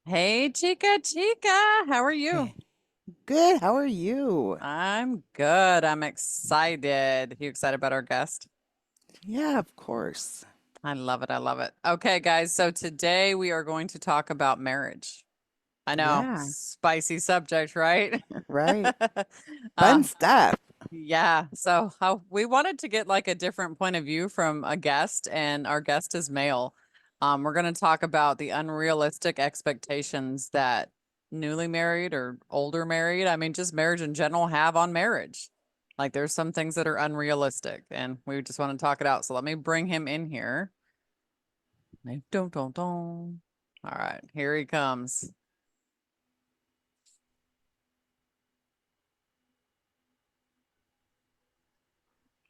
Hey, Chica, how are you? Hey, good. How are you? I'm good. I'm excited. You excited about our guest? Yeah, of course. I love it. I love it. Okay, guys. So today we are going to talk about marriage. I know, Yeah, spicy subject, right? right. Fun Uh, stuff. yeah. So how we wanted to get like a different point of view from a guest, and our guest is male. We're going to talk about the unrealistic expectations that newly married or older married, I mean, just marriage in general, have on marriage. Like there's some things that are unrealistic, and we just want to talk it out. So let me bring him in here. Dun. All right, here he comes.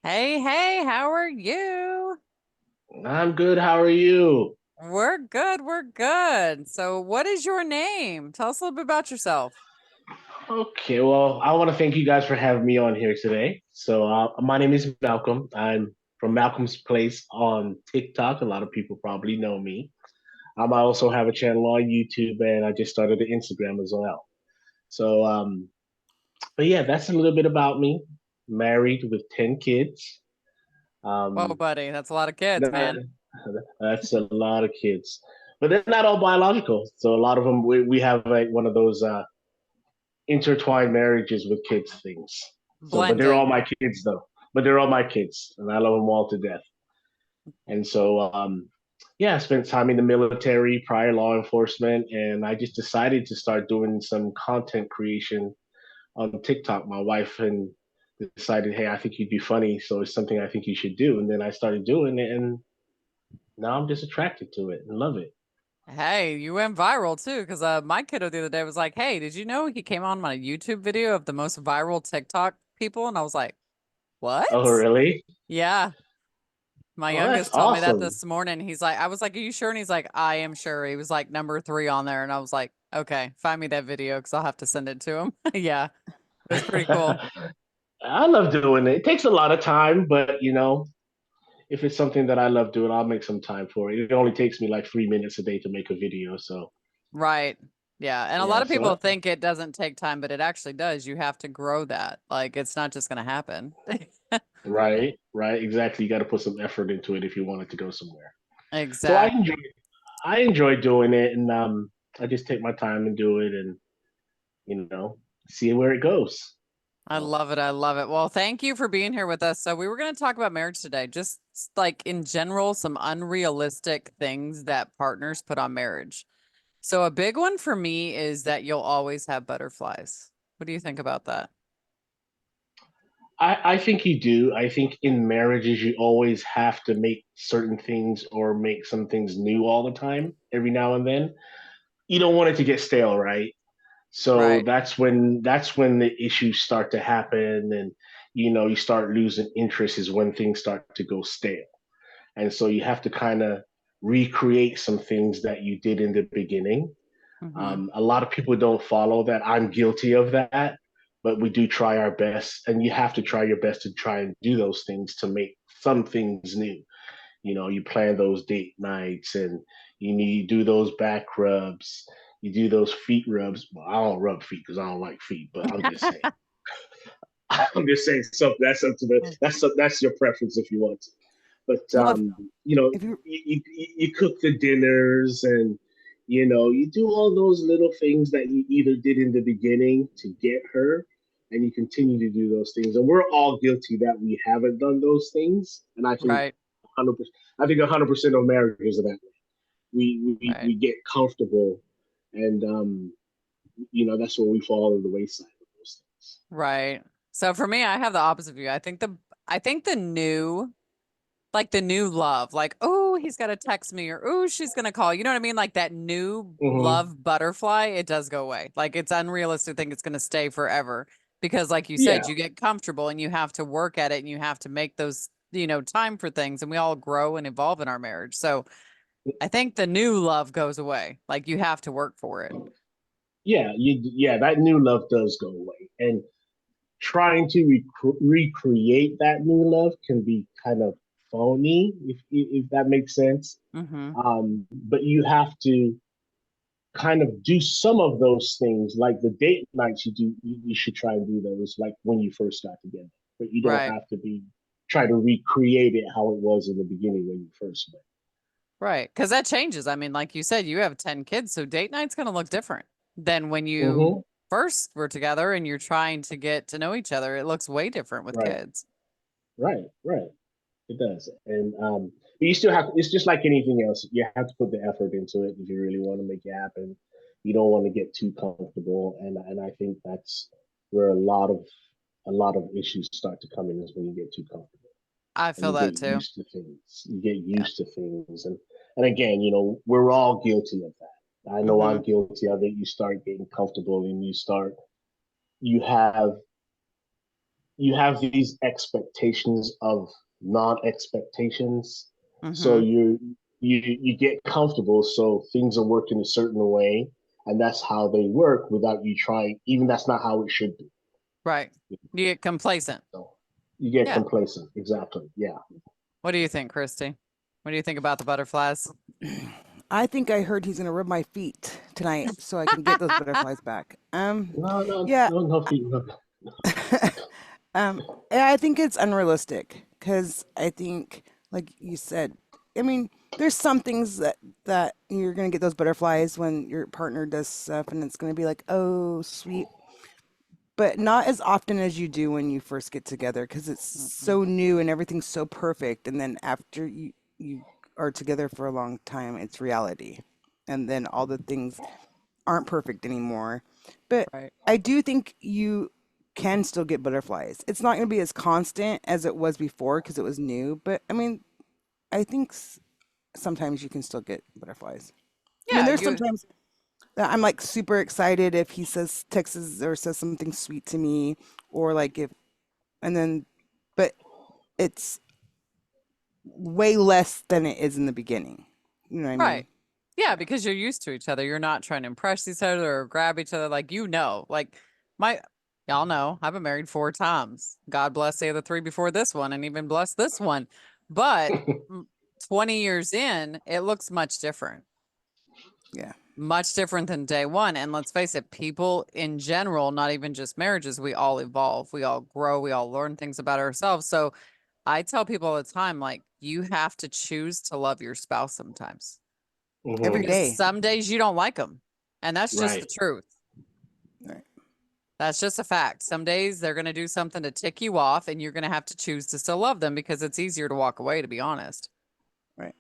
Hey, how are you? I'm good. How are you? We're good. We're good. So, what is your name? Tell us a little bit about yourself. Okay, well, I want to thank you guys for having me on here today. My name is Malcolm. I'm from Malcolm's Place on TikTok. A lot of people probably know me. I also have a channel on YouTube, and I just started an Instagram as well. So, but yeah, that's a little bit about me. Married with 10 kids. Whoa, Um, buddy, that's a lot of kids, that, man. that's a lot of kids, but they're not all biological. So a lot of them, we have like one of those intertwined marriages with kids things. So, but they're all Blended. my kids though. But they're all my kids, and I love them all to death. And yeah, I spent time in the military, prior law enforcement, and I just decided to start doing some content creation on TikTok. My wife and decided, hey, I think you'd be funny, so it's something I think you should do. And then I started doing it, and now I'm just attracted to it and love it. Hey, you went viral too, because my kiddo the other day was like, "Hey, did you know he came on my YouTube video of the most viral TikTok people?" And I was like, Oh, "What?" really? Yeah, my Oh, that's youngest told me that awesome. this morning. He's like, "I was like, are you sure?" And he's like, "I am sure." He was like number three on there, and I was like, "Okay, find me that video because I'll have to send it to him." Yeah, it was pretty cool. I love doing it. It takes a lot of time, but if it's something that I love doing, I'll make some time for it. It only takes me like 3 minutes a day to make a video. So Right. Yeah. And a lot yeah, of people think it doesn't take time, but it actually does. You have to grow that. Like it's not just going to happen. right, exactly. You got to put some effort into it if you want it to go somewhere. So Exactly. I enjoy doing it, and I just take my time and do it, and see where it goes. I So love it. I love it. Well, thank you for being here with us. So, we were going to talk about marriage today, just like in general, some unrealistic things that partners put on marriage. So, a big one for me is that you'll always have butterflies. What do you think about that? I think you do. I think in marriages you always have to make certain things or make some things new all the time, every now and then. You don't want it to get stale, right? So Right. that's when the issues start to happen, and you start losing interest is when things start to go stale. And so you have to kind of recreate some things that you did in the beginning. Mm-hmm. A lot of people don't follow that. I'm guilty of that, but we do try our best, and you have to try your best to try and do those things to make some things new. You plan those date nights, and you do those back rubs, you do those feet rubs. Well, I don't rub feet because I don't like feet, but I'm just saying. I'm just saying something that's up to that's your preference if you want to. But Well, if you you cook the dinners, and you do all those little things that you either did in the beginning to get her, and you continue to do those things. And we're all guilty that we haven't done those things. And I think Right. 100%. I think 100% of marriages are that way. Right. We get comfortable, and that's where we fall to the wayside with those things. Right. So for me, I have the opposite view. I think the new like the new love, like, oh, he's got to text me or oh, she's gonna call. You know what I mean? Like that new Mm-hmm. love butterfly, it does go away. Like it's unrealistic to think it's gonna stay forever because like you said, Yeah, you get comfortable and you have to work at it and you have to make those, time for things and we all grow and evolve in our marriage. So I think the new love goes away. Like you have to work for it. yeah, that new love does go away, and trying to recreate that new love can be kind of phony, if that makes sense. Mm-hmm. But you have to kind of do some of those things, like the date nights. You should try and do those like when you first got together, but you don't Right. have to try to recreate it how it was in the beginning when you first met. Right. Because that changes. I mean, like you said, you have 10 kids, so date night's going to look different than when you Mm-hmm. first were together and you're trying to get to know each other. It looks way different with Right, kids. right, right. It does, and but you still have. It's just like anything else. You have to put the effort into it if you really want to make it happen. You don't want to get too comfortable, and I think that's where a lot of issues start to come in is when you get too comfortable I and feel you that get too. used to things. You get Yeah. used to things, and again, we're all guilty of that. I know Mm-hmm. I'm guilty of it. You start getting comfortable, and you have you have these expectations of non-expectations. So Mm-hmm. you get comfortable, so things are working a certain way, and that's how they work without you trying. Even that's not how it should be. Right. You get complacent. So you get Yeah. complacent. Exactly. Yeah. What do you think, Christy? What do you think about the butterflies? I think I heard he's gonna rub my feet tonight so I can get those butterflies back. No, no, Yeah. no, no, no. Yeah, I think it's unrealistic because I think, like you said, I mean, there's some things that you're gonna get those butterflies when your partner does stuff, and it's gonna be like, oh, sweet, but not as often as you do when you first get together because it's Mm-mm. so new and everything's so perfect, and then after you are together for a long time, it's reality, and then all the things aren't perfect anymore. But Right. I do think you can still get butterflies. It's not going to be as constant as it was before because it was new. But I mean, I think sometimes you can still get butterflies. I mean, Yeah. there's sometimes that I'm like super excited if he says, texts or says something sweet to me, or like if, and then, but it's way less than it is in the beginning. You know what I mean? Right. Yeah, because you're used to each other. You're not trying to impress each other or grab each other. Like my, y'all know I've been married 4 times. God bless the other 3 before this one and even bless this one. But 20 years in, it looks much different. Yeah. Much different than day one. And let's face it, people in general, not even just marriages, we all evolve, we all grow, we all learn things about ourselves. So I tell people all the time, like, you have to choose to love your spouse sometimes. Every Mhm. Because day. some days you don't like them. And that's just the Right. truth. Right. That's just a fact. Some days they're going to do something to tick you off, and you're going to have to choose to still love them because it's easier to walk away, to be honest. Right.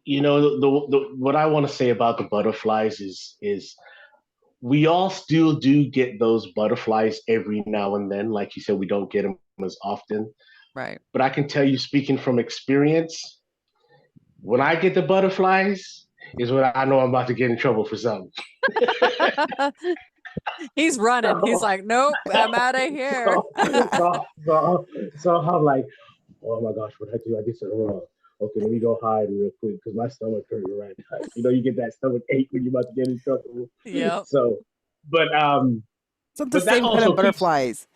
What I want to say about the butterflies is we all still do get those butterflies every now and then. Like you said, we don't get them as often. Right. But I can tell you, speaking from experience, when I get the butterflies, is when I know I'm about to get in trouble for something. He's running. He's like, nope, I'm out of here. So I'm like, oh my gosh, what did I do? I did something wrong. Okay, let me go hide real quick because my stomach hurting right now. You get that stomach ache when you're about to get in trouble. Yep. So, but It's not the but that same kind also of keeps butterflies.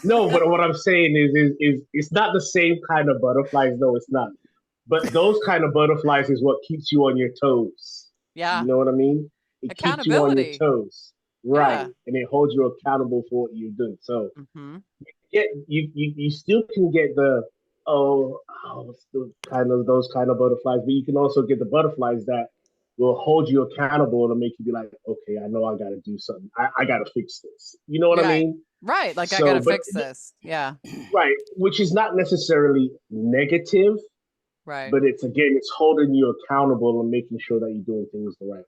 no. But what I'm saying is it's not the same kind of butterflies. No, it's not. But those kind of butterflies is what keeps you on your toes. Yeah. You know what I mean? It keeps you on your Accountability. toes, right? Yeah. And it holds you accountable for what you're doing. So Mm-hmm. yeah, you still can get the still kind of those kind of butterflies, but you can also get the butterflies that will hold you accountable to make you be like, okay, I know I got to do something. I got to fix this. You know what I Right. mean? Right. Like, I So, got to but fix this. Yeah. right, which is not necessarily negative, Right. but it's holding you accountable and making sure that you're doing things the right way.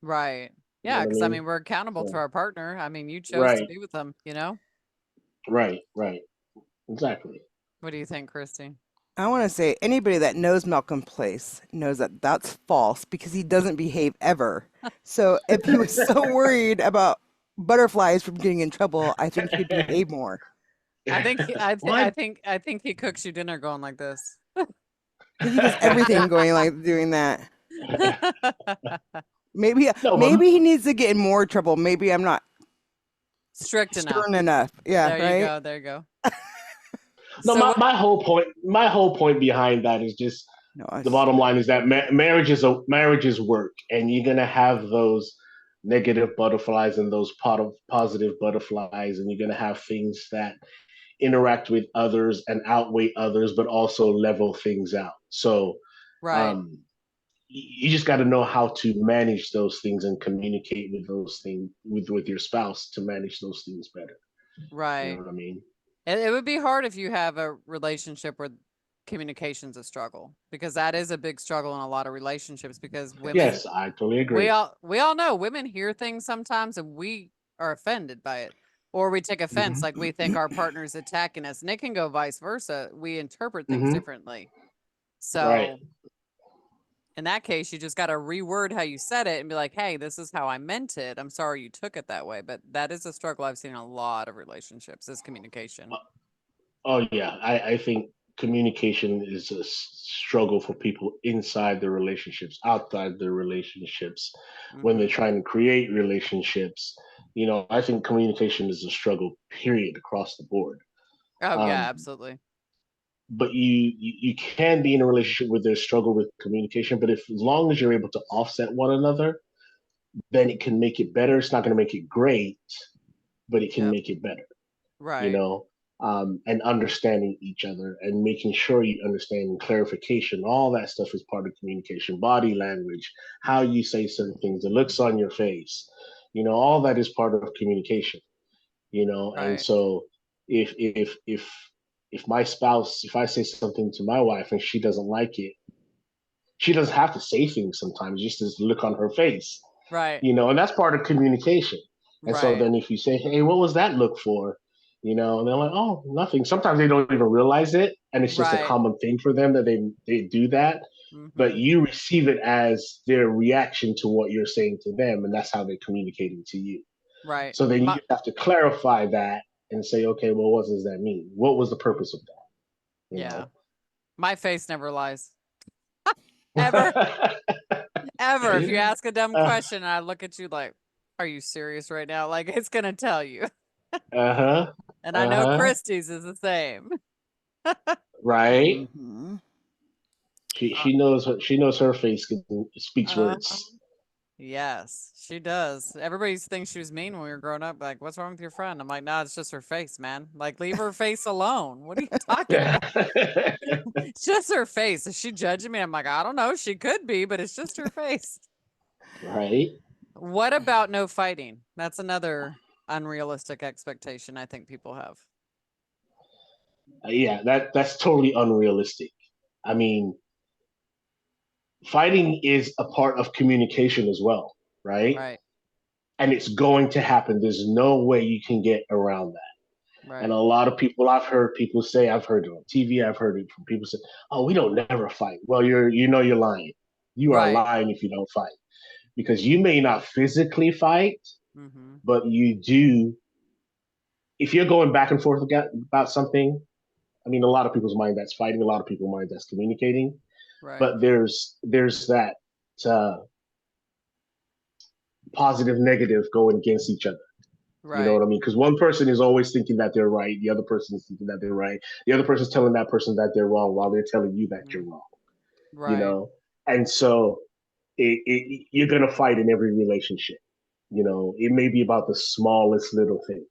Right. You know Yeah. what I Because I mean? mean, we're accountable to So, our partner. I mean, you chose to right, be with them, you know? right, exactly. What do you think, Christy? I want to say anybody that knows Malcolm Place knows that that's false because he doesn't behave ever. So if he was so worried about butterflies from getting in trouble, I think he'd behave more. I think he, What? I think he cooks you dinner going like this. Because he does everything going like doing that. Maybe No, but maybe he needs to get in more trouble. Maybe I'm not Strict enough. stern enough. Yeah, There you right. go. There you go. no, So my whole point behind that is just No, The bottom line is that marriages work, and you're gonna have those negative butterflies and those positive butterflies, and you're gonna have things that interact with others and outweigh others, but also level things out. So Right. um, you just got to know how to manage those things and communicate with those things with your spouse to manage those things better. You know Right. what I mean? It would be hard if you have a relationship where communication's a struggle, because that is a big struggle in a lot of relationships, because women, Yes, I totally we agree. all we all know women hear things sometimes and we are offended by it. Or we take offense, Hmm. like we think our partner's attacking us, and it can go vice versa. We interpret things Hmm. differently. Right. So in that case, you just got to reword how you said it and be like, hey, this is how I meant it. I'm sorry you took it that way. But that is a struggle I've seen in a lot of relationships, is communication. Oh yeah, I think communication is a struggle for people inside their relationships, outside their relationships, when they're Mm-hmm. trying to create relationships. You know, I think communication is a struggle, period, across the board. Oh, yeah, Um, absolutely. but you can be in a relationship where there's struggle with communication, but if as long as you're able to offset one another, then it can make it better. It's not going to make it great, but it can Yep. make it better. You Right. know, and understanding each other and making sure you understand clarification. All that stuff is part of communication, body language, how you say certain things, the looks on your face, all that is part of communication, and Right. so if my spouse, if I say something to my wife and she doesn't like it, she doesn't have to say things sometimes, just this look on her face, Right. and that's part of communication. And so Right. then if you say, hey, what was that look for? And they're like, oh, nothing. Sometimes they don't even realize it. And it's just a Right. common thing for them that they do that. But Mm-hmm. you receive it as their reaction to what you're saying to them. And that's how they're communicating to you. Right. So then you My, just have to clarify that and say, okay, well, what does that mean? What was the purpose of that? yeah. My face never lies. Ever. Ever. If you ask a dumb uh question and I look at you like, are you serious right now? Like, it's going to tell you. huh. And I Uh know huh. Christie's is the same. Right. hmm She Uh, she knows her face speaks uh-huh. words. Yes, she does. Everybody thinks she was mean when we were growing up. Like, what's wrong with your friend? I'm like, nah, it's just her face, man. Like, leave her face alone. What are you talking about? It's just her face. Is she judging me? I'm like, I don't know. She could be, but it's just her face. Right. What about no fighting? That's another unrealistic expectation I think people have. Yeah, that's totally unrealistic. I mean, fighting is a part of communication as well, right? Right, And it's going to happen. There's no way you can get around that. And right. a lot of people, I've heard people say, I've heard it on TV, I've heard it from people say, "Oh, we don't never fight." Well, you're lying. You are Right. lying if you don't fight, because you may not physically fight, Mm-hmm. but you do. If you're going back and forth about something, I mean, a lot of people's mind that's fighting, a lot of people's mind that's communicating, Right, but there's that uh, positive negative going against each other. You know right. what I mean? Because one person is always thinking that they're right, the other person is thinking that they're right, the other person's telling that person that they're wrong while they're telling you that Mm-hmm. you're wrong. You Right. know, and so you're gonna fight in every relationship. It may be about the smallest little thing,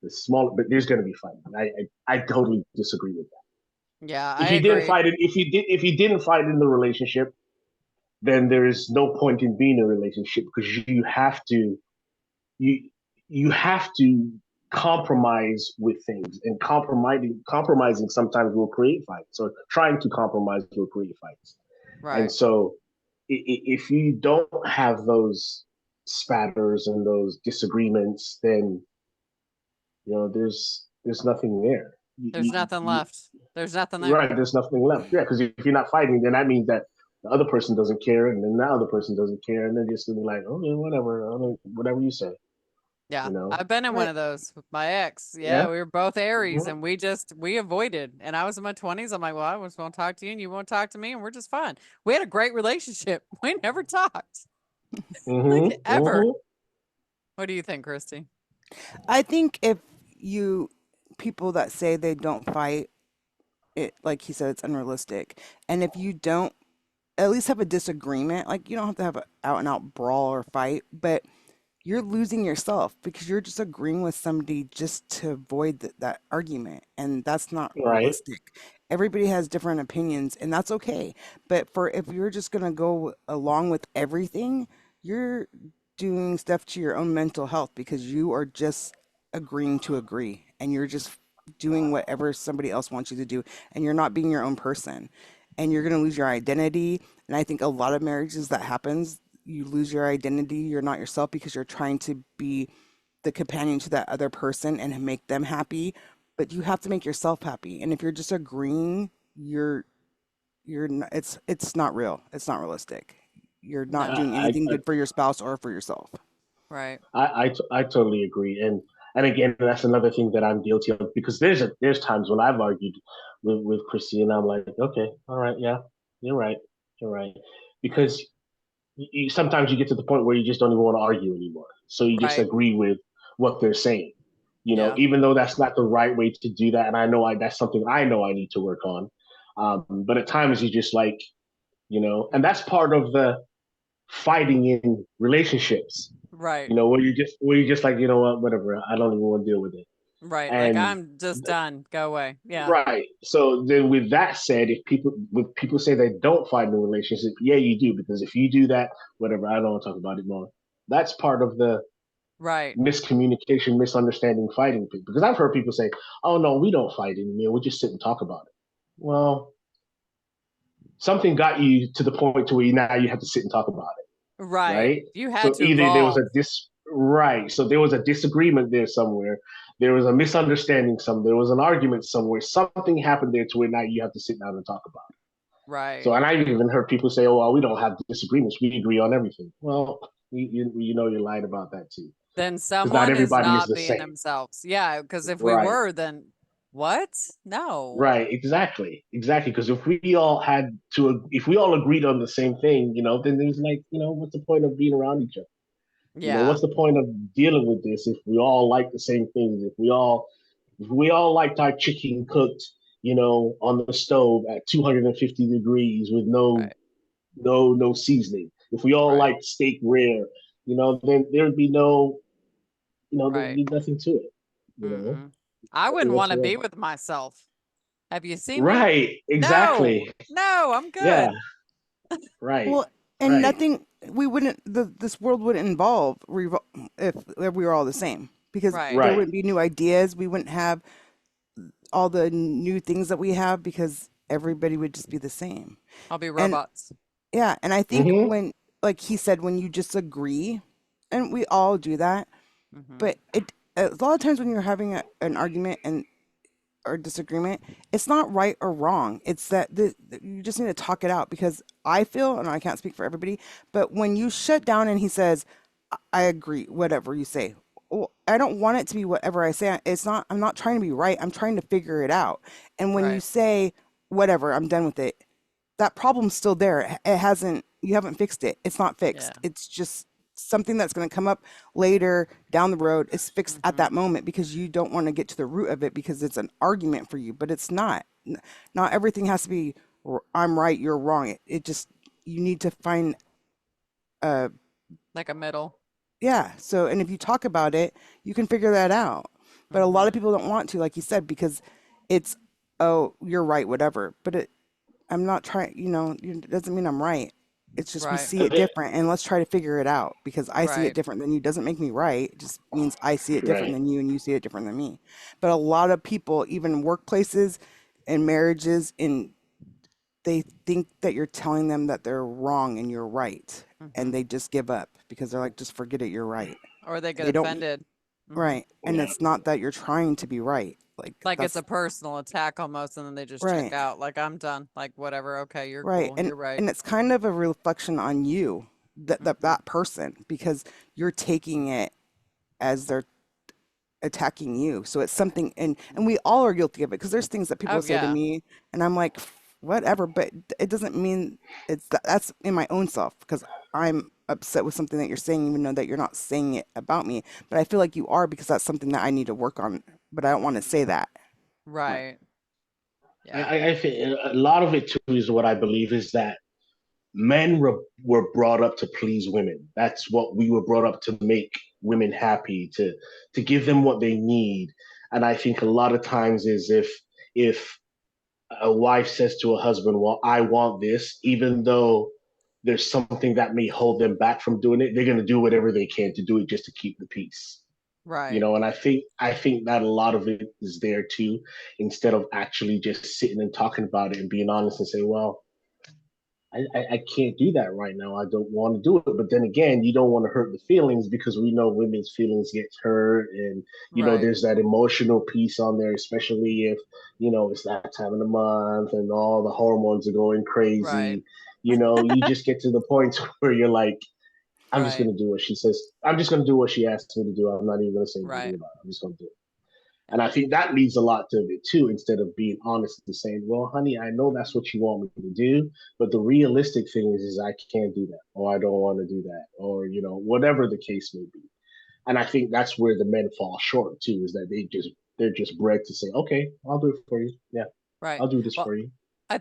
but there's gonna be fighting. I totally disagree with that. Yeah, I If you didn't agree. fight it, if you didn't fight in the relationship, then there is no point in being in a relationship, because you you have to compromise with things, and compromising sometimes will create fights, or trying to compromise will create fights. And Right. so if you don't have those spatters and those disagreements, then there's nothing there. There's nothing left. There's nothing there. Right, there's nothing left. Yeah, because if you're not fighting, then that means that the other person doesn't care, and then the other person doesn't care, and they're just gonna be like, okay, whatever, whatever you say, Yeah, you know. I've been in one Right. of those with my ex. Yeah, Yeah. we were both Aries Mm-hmm. and we avoided. And I was in my 20s. I'm like, well, I just won't talk to you and you won't talk to me and we're just fine. We had a great relationship. We never talked. Like Mm-hmm. ever. Mm-hmm. What do you think, Christy? I think if you people that say they don't fight, it, like he said, it's unrealistic. And if you don't at least have a disagreement, like you don't have to have an out and out brawl or fight, but you're losing yourself because you're just agreeing with somebody just to avoid that argument. And that's not Right. realistic. Everybody has different opinions, and that's okay. But for if you're just going to go along with everything, you're doing stuff to your own mental health because you are just agreeing to agree and you're just doing whatever somebody else wants you to do, and you're not being your own person, and you're going to lose your identity. And I think a lot of marriages that happens, you lose your identity, you're not yourself because you're trying to be the companion to that other person and make them happy, but you have to make yourself happy. And if you're just agreeing, you're not, it's not real. It's not realistic. You're not No. doing I, anything good for your spouse or for yourself. Right. I totally agree, and again, that's another thing that I'm guilty of because there's times when I've argued with Christy, and I'm like, okay, all right, yeah, you're right, you're right, because sometimes you get to the point where you just don't even want to argue anymore, so you just Right. agree with what they're saying, Yeah. even though that's not the right way to do that, and I know that's something I know I need to work on, but at times you just like, and that's part of the fighting in relationships, Right. where you just like, you know what, whatever, I don't even want to deal with it. Right. Like And I'm just done. Go away. Yeah. right. So then with that said, if people say they don't fight in a relationship, yeah, you do, because if you do that, whatever, I don't want to talk about it more. That's part of the Right. miscommunication, misunderstanding, fighting thing. Because I've heard people say, "Oh no, we don't fight anymore. We just sit and talk about it." Well, something got you to the point to where now you have to sit and talk about it, Right. right? You had So to either there was evolve. a right, so there was a disagreement there somewhere, there was a misunderstanding somewhere, there was an argument somewhere, something happened there to where now you have to sit down and talk about it. So, Right. and I've even heard people say, "Oh, well, we don't have disagreements. We agree on everything." Well, you're lying about that too, Then because not someone is everybody is not the being same. themselves. Yeah. Because if we Right. were, then what? No. Right, exactly, exactly. Because if we all agreed on the same thing, then there's like, what's the point of being around each other? Yeah. What's the point of dealing with this if we all like the same things? If we all liked our chicken cooked, on the stove at 250 degrees with no Right. no seasoning. If we all Right. liked steak rare, then there'd be there'd Right. be nothing to it. Mm-mm. I Nothing wouldn't want to be whatsoever. with myself. Have you seen me? Right, No. exactly. No, I'm Yeah, good. right, Well, and right. nothing, we wouldn't, this world wouldn't involve if we were all the same because Right. there Right. wouldn't be new ideas. We wouldn't have all the new things that we have because everybody would just be the same. I'll be And robots. yeah, and I think Mm-hmm. when, like he said, when you just agree, and we all do that, Mm-hmm. but a lot of times when you're having an argument and or disagreement, it's not right or wrong. It's that you just need to talk it out because I feel, and I can't speak for everybody, but when you shut down and he says, I agree, whatever you say. Well, I don't want it to be whatever I say. It's not, I'm not trying to be right. I'm trying to figure it out. And when you Right. say, whatever, I'm done with it, that problem's still there. It hasn't, you haven't fixed it. It's not Yeah. fixed. It's just something that's going to come up later down the road. It's fixed at Mm-hmm. that moment because you don't want to get to the root of it because it's an argument for you, but it's not. Not everything has to be, I'm right, you're wrong. It just, you need to find, uh, Like a middle. yeah. So, and if you talk about it, you can figure that out. But a lot Mm-hmm. of people don't want to, like you said, because it's, oh, you're right, whatever. But I'm not trying, it doesn't mean I'm right. It's just we Right. see it different and let's try to figure it out because I see it Right. different than you doesn't make me right. It just means I see it different Right. than you and you see it different than me. But a lot of people, even workplaces and marriages, they think that you're telling them that they're wrong and you're right. Mm-hmm. And they just give up because they're like, just forget it, you're right. Or they get They don't, offended. Mm-hmm. right. And Yeah. it's not that you're trying to be right. Like it's That's a personal attack almost, and then they just check right. out. Like I'm done. Like whatever. Okay, you're Right. cool. You're right. And it's kind of a reflection on you, Mm-hmm. that person, because you're taking it as they're attacking you. So it's something, and we all are guilty of it because there's things that people Oh say to yeah. me and I'm like, whatever, but it doesn't mean that's in my own self because I'm upset with something that you're saying, even though that you're not saying it about me. But I feel like you are because that's something that I need to work on, but I don't want to say that. Like, Right. Yeah. I think a lot of it too is what I believe is that men were brought up to please women. That's what we were brought up to make women happy, to give them what they need. And I think a lot of times is if a wife says to a husband, "Well, I want this," even though there's something that may hold them back from doing it, they're going to do whatever they can to do it just to keep the peace. Right. And I think that a lot of it is there too, instead of actually just sitting and talking about it and being honest and say, well, I can't do that right now. I don't want to do it. But then again, you don't want to hurt the feelings because we know women's feelings get hurt. And, Right. there's that emotional piece on there, especially if, it's that time of the month and all the hormones are going Right. crazy. You just get to the point where you're like, I'm just Right. going to do what she says. I'm just going to do what she asks me to do. I'm not even going to say anything Right. about it. I'm just going to do it. And I think that leads a lot to it too, instead of being honest and saying, well, honey, I know that's what you want me to do, but the realistic thing is I can't do that, or I don't want to do that, or, whatever the case may be. And I think that's where the men fall short too, is that they're just bred to say, okay, I'll do it for you. Yeah, Right. I'll do this Well, for you. I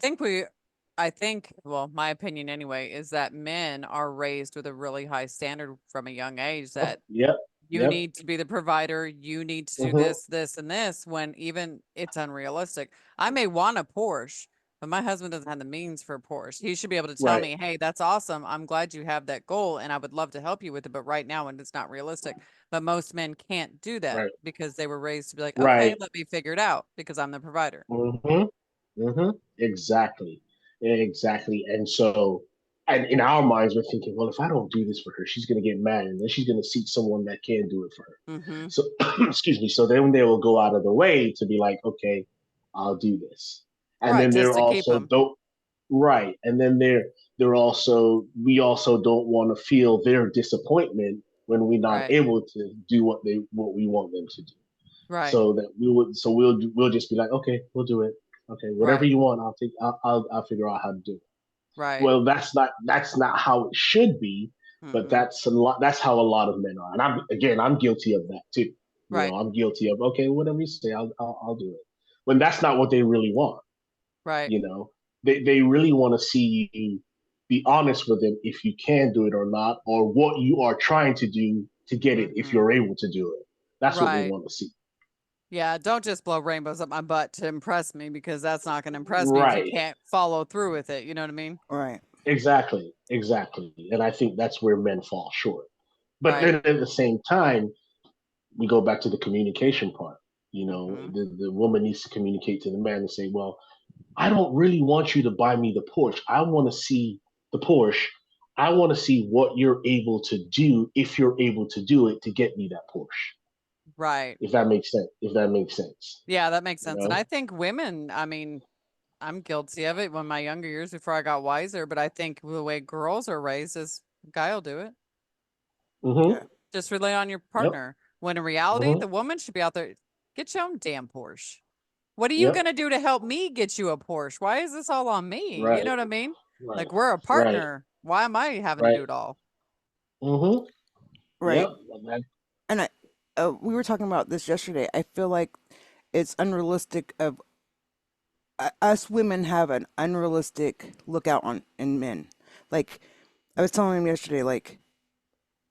think well, my opinion anyway, is that men are raised with a really high standard from a young age Oh, that yep, you yep. need to be the provider, you need to do Mm-hmm. this, this, and this, when even it's unrealistic. I may want a Porsche, but my husband doesn't have the means for a Porsche. He should be able to tell Right, me, hey, that's awesome. I'm glad you have that goal and I would love to help you with it, but right now and it's not realistic. But most men can't do that right, because they were raised to be like, okay, right. let me figure it out because I'm the provider. Mm-hmm. Mm-hmm. Exactly. Exactly. And so, and in our minds, we're thinking, well, if I don't do this for her, she's going to get mad and then she's going to seek someone that can do it for her. Mm-hmm. So, excuse me. So then they will go out of the way to be like, okay, I'll do this. And Right, then just they're to keep also them. don't, right. And then we also don't want to feel their disappointment when we're not Right, able to do what we want them to do. right, So that we'll just be like, okay, we'll do it. Okay, whatever right, you want, I'll figure out how to do it. right. Well, that's not how it should be, but Mm-mm. that's how a lot of men are, and I'm guilty of that too. Right, I'm guilty of, okay, whatever you say, I'll do it. When that's not what they really want. right. You know, they really want to see you be honest with them if you can do it or not, or what you are trying to do to get it if Mm-hmm. you're able to do it. That's what they Right. want to see. Yeah, don't just blow rainbows up my butt to impress me because that's not going to impress me if you Right. can't follow through with it. You know what I mean? Right. Exactly, exactly. And I think that's where men fall short. But Right. then at the same time, we go back to the communication part. Mm-hmm. The woman needs to communicate to the man and say, well, I don't really want you to buy me the Porsche. I want to see the Porsche. I want to see what you're able to do if you're able to do it to get me that Porsche. Right. If that makes sense. If that makes sense. Yeah, that makes You sense. And know? I think women, I mean, I'm guilty of it when my younger years before I got wiser, but I think the way girls are raised is guy will do it. Mm-hmm. Yeah. Just rely on your Yep. partner. When in reality, Mm-hmm. the woman should be out there, get your own damn Porsche. What are you Yep. going to do to help me get you a Porsche? Why is this all on me? You know Right. what I mean? Right. Like we're a Right. partner. Why am I having to Right. do it all? Mm-hmm. Right. Yep. That, And we were talking about this yesterday. I feel like it's unrealistic of us women have an unrealistic lookout on in men. Like I was telling him yesterday, like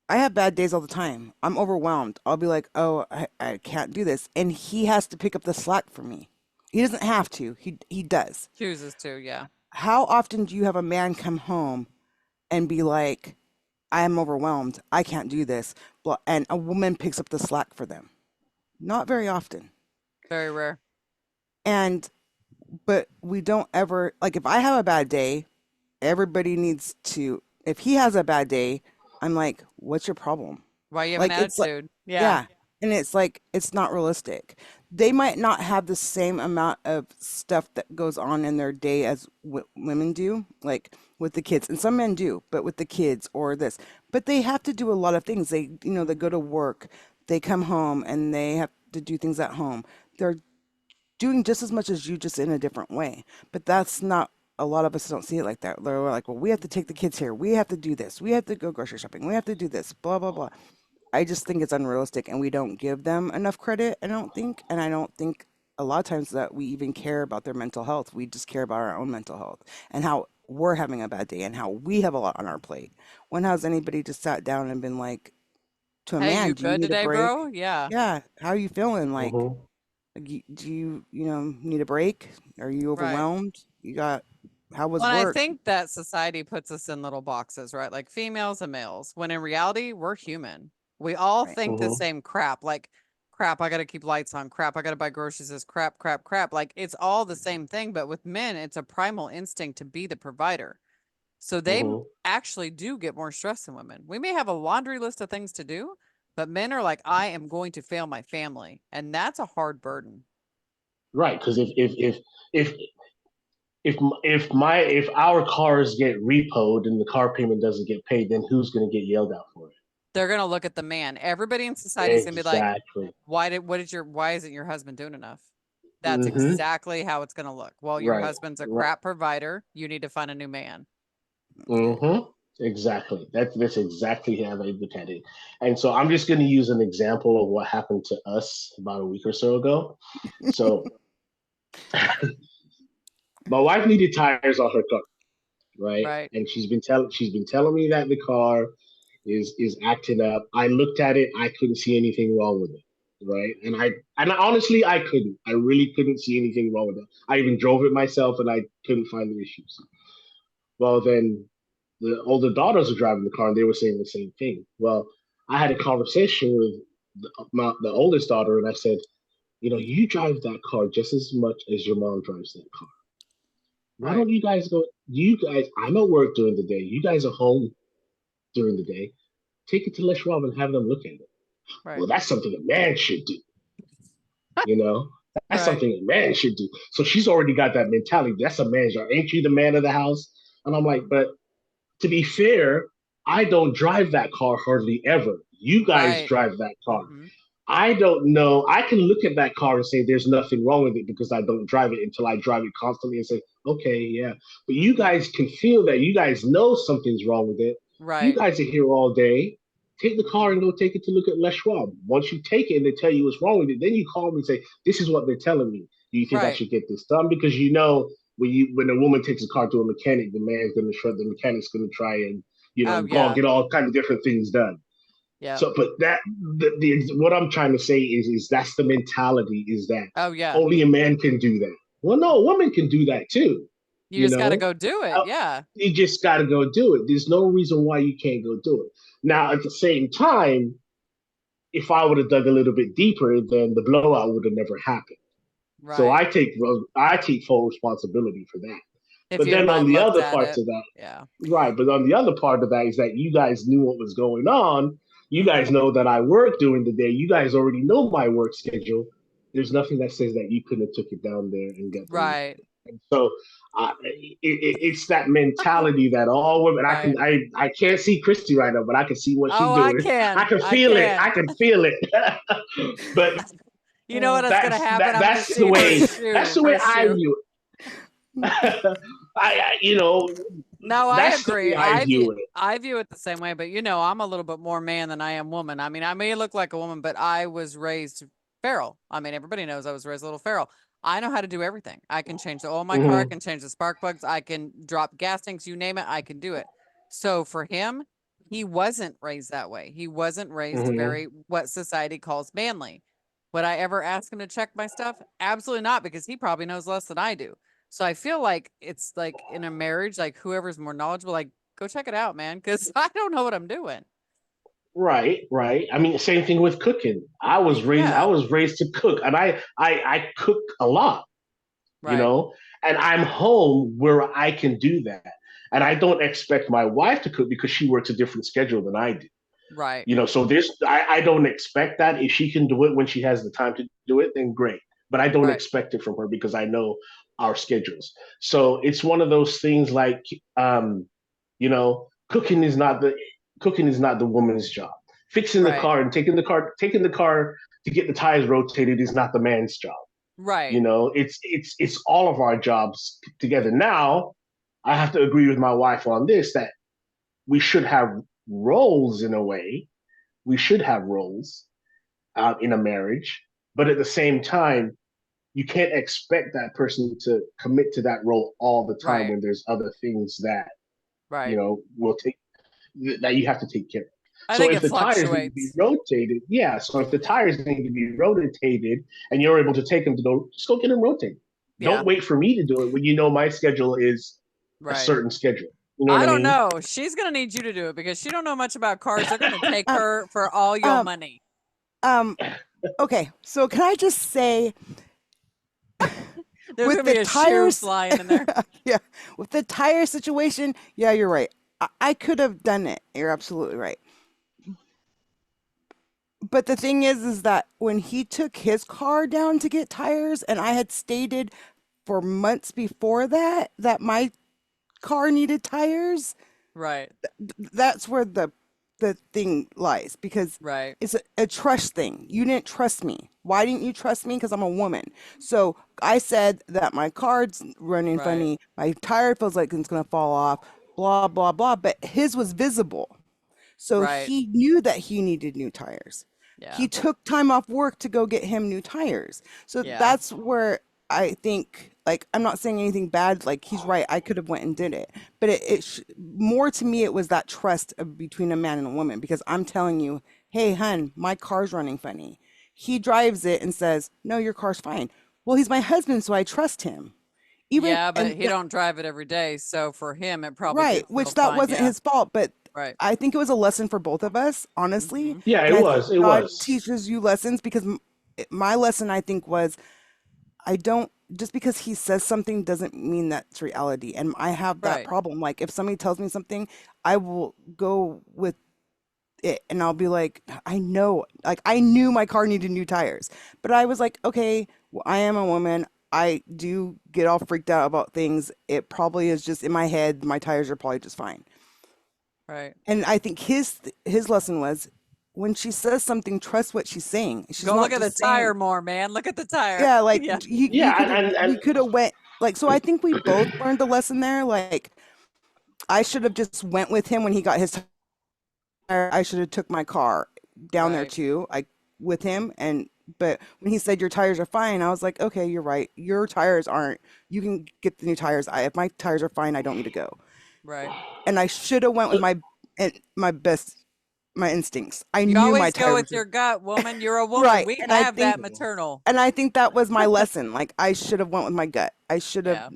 I have bad days all the time. I'm overwhelmed. I'll be like, oh, I can't do this, and he has to pick up the slack for me. He doesn't have to. He does. Chooses to, yeah. How often do you have a man come home and be like, I am overwhelmed. I can't do this. And a woman picks up the slack for them. Not very often. Very rare. And, but we don't ever, like, if I have a bad day, everybody needs to, if he has a bad day, I'm like, what's your problem? Why you have an Like, it's like, attitude? Yeah. yeah. And it's like, it's not realistic. They might not have the same amount of stuff that goes on in their day as women do, like with the kids. And some men do, but with the kids or this. But they have to do a lot of things. They go to work, they come home, and they have to do things at home. They're doing just as much as you, just in a different way. But that's not, a lot of us don't see it like that. They're like, well, we have to take the kids here. We have to do this. We have to go grocery shopping. We have to do this, blah, blah, blah. I just think it's unrealistic and we don't give them enough credit, I don't think. And I don't think a lot of times that we even care about their mental health. We just care about our own mental health and how we're having a bad day and how we have a lot on our plate. When has anybody just sat down and been like to a Hey, man, you do you good need a today, bro? break? Yeah. Yeah, how are you feeling? Mm-hmm. Do you, need a break? Are you Right. overwhelmed? You got, how was Well, and I work? think that society puts us in little boxes, right? Like females and males, when in reality, we're human. We all Right. think the Mm-hmm. same crap. Like, crap, I got to keep lights on. Crap, I got to buy groceries. This crap, crap, crap. Like, it's all the same thing. But with men, it's a primal instinct to be the provider. So they Mm-hmm. actually do get more stress than women. We may have a laundry list of things to do, but men are like, I am going to fail my family. And that's a hard burden. Right, because if if our cars get repoed and the car payment doesn't get paid, then who's going to get yelled at for it? They're going to look at the man. Everybody in society is going to be like, Exactly. why isn't your husband doing enough? That's Mm-hmm. exactly how it's going to look. Well, your Right. husband's a Right. crap provider. You need to find a new man. Mm-hmm. Exactly. That's exactly how they look at it. And so I'm just going to use an example of what happened to us about a week or so ago. So my wife needed tires on her car, right? Right. And she's been telling me that the car is acting up. I looked at it, I couldn't see anything wrong with it, right? And honestly, I couldn't. I really couldn't see anything wrong with it. I even drove it myself, and I couldn't find the issues. Well, then the older daughters were driving the car, and they were saying the same thing. Well, I had a conversation with the oldest daughter, and I said, you drive that car just as much as your mom drives that car. Why Right. don't you guys go? You guys, I'm at work during the day. You guys are home during the day. Take it to Les Schwab and have them look at it. Right. Well, that's something a man should do. You know, that's Right. something a man should do. So she's already got that mentality. That's a man's job. Ain't you the man of the house? And I'm like, but to be fair, I don't drive that car hardly ever. You guys Right. drive that car. Hmm. I don't know. I can look at that car and say there's nothing wrong with it because I don't drive it until I drive it constantly and say, okay, yeah. But you Hmm. guys can feel that. You guys know something's wrong with it. You Right. guys are here all day. Take the car and go take it to look at Les Schwab. Once you take it and they tell you what's wrong with it, then you call me and say, this is what they're telling me. Do you think I Right. should get this done? Because when a woman takes a car to a mechanic, the mechanic's gonna try and Oh, go yeah. get all kinds of different things done. Yeah. So, but what I'm trying to say is that's the mentality is that Oh, yeah. only a man can do that. Well, no, a woman can do that too. You You just got to know, go do it. Uh, Yeah. you just got to go do it. There's no reason why you can't go do it. Now, at the same time, if I would have dug a little bit deeper, then the blowout would have never happened. So Right. I take full responsibility for that. If But you then hadn't on have the looked other at parts it. of that, Yeah. right. But on the other part of that is that you guys knew what was going on. You Hmm. guys know that I work during the day. You guys already know my work schedule. There's nothing that says that you couldn't have took it down there and got the look Right. at it. And so it's that mentality that all women. Right. I can't see Christy right now, but I can see what she's Oh, I doing. I can. can I feel it. I can. can feel it. But You know what's going to happen? I'm going to that's the see her way shoe. that's the way Her I shoe. view it. You know, No, I that's the agree. way I view it. I view it the same way, but I'm a little bit more man than I am woman. I mean, I may look like a woman, but I was raised feral. I mean, everybody knows I was raised a little feral. I know how to do everything. I can change the oil in my car, I Mm-hmm. can change the spark plugs, I can drop gas tanks, you name it, I can do it. So for him, he wasn't raised that way. He wasn't raised Mm-hmm. very what society calls manly. Would I ever ask him to check my stuff? Absolutely not, because he probably knows less than I do. So I feel like it's like in a marriage, like whoever's more knowledgeable, like go check it out, man, because I don't know what I'm doing. Right, right. I mean, same thing with cooking. I Yeah, was raised to cook, and I cook a lot, you right, know, and I'm home where I can do that. And I don't expect my wife to cook because she works a different schedule than I do. right, So I don't expect that. If she can do it when she has the time to do it, then great. But I don't right, expect it from her because I know our schedules. So it's one of those things like, you know, cooking is not the woman's job. Fixing the right, car and taking the car to get the tires rotated is not the man's job. right, It's all of our jobs together. Now, I have to agree with my wife on this that we should have roles in a way. We should have roles in a marriage, but at the same time, you can't expect that person to commit to that role all the time Right. when there's other things that Right. will take that you have to take care of. I So think if it the tires need to be fluctuates. rotated, yeah. So if the tires need to be rotated and you're able to take them to go, just go get them rotated. Yeah. Don't wait for me to do it when you know my schedule is a Right. certain schedule. You know what I I don't mean? know. She's gonna need you to do it because she don't know much about cars. They're gonna take Um, her for all your um, money. um, okay. So can I just say, There's with gonna the be a shoe tires, flying in there. yeah, with the tire situation, yeah, you're right. I could have done it. You're absolutely right. But the thing is that when he took his car down to get tires, and I had stated for months before that that my car needed tires, Right. that's where the thing lies, because Right. it's a trust thing. You didn't trust me. Why didn't you trust me? Because I'm a woman. So I said that my car's running Right. funny, my tire feels like it's gonna fall off, blah blah blah. But his was visible, so Right. he knew that he needed new tires. Yeah. He took time off work to go get him new tires. So Yeah. that's where I think, like, I'm not saying anything bad. Like, he's right. I could have went and did it, but more to me, it was that trust between a man and a woman. Because I'm telling you, hey, hun, my car's running funny. He drives it and says, no, your car's fine. Well, he's my husband, so I trust him. Even Yeah, but and he don't drive it every day, so for him it probably right, could which feel that fine. wasn't Yeah. his fault, but Right. I think it was a lesson for both of us, honestly. Mhm. Yeah, And it I think was. It God was. teaches you lessons, because my lesson, I think, was I don't, just because he says something doesn't mean that's reality. And I have that Right. problem. Like, if somebody tells me something, I will go with it and I'll be like, I know, like, I knew my car needed new tires, but I was like, okay, well, I am a woman. I do get all freaked out about things. It probably is just in my head. My tires are probably just fine. Right. And I think his lesson was, when she says something, trust what she's saying. She's Go look not at the just saying, tire more, man. Look at the tire. yeah, like, Yeah. you Yeah, could have, we could have went, like, so I think we both learned the lesson there. Like, I should have just went with him when he got his tire. I should have took my car down there Right. too, like, with him. And but when he said your tires are fine, I was like, okay, you're right. Your tires aren't. You can get the new tires. If my tires are fine, I don't need to go. Right. And I should have went with my best, my instincts. I You knew my always go tires with were your gut, woman. You're a woman. right. We can And I have that think maternal. and I think that was my lesson. Like, I should have went with my gut. I should have, Yeah.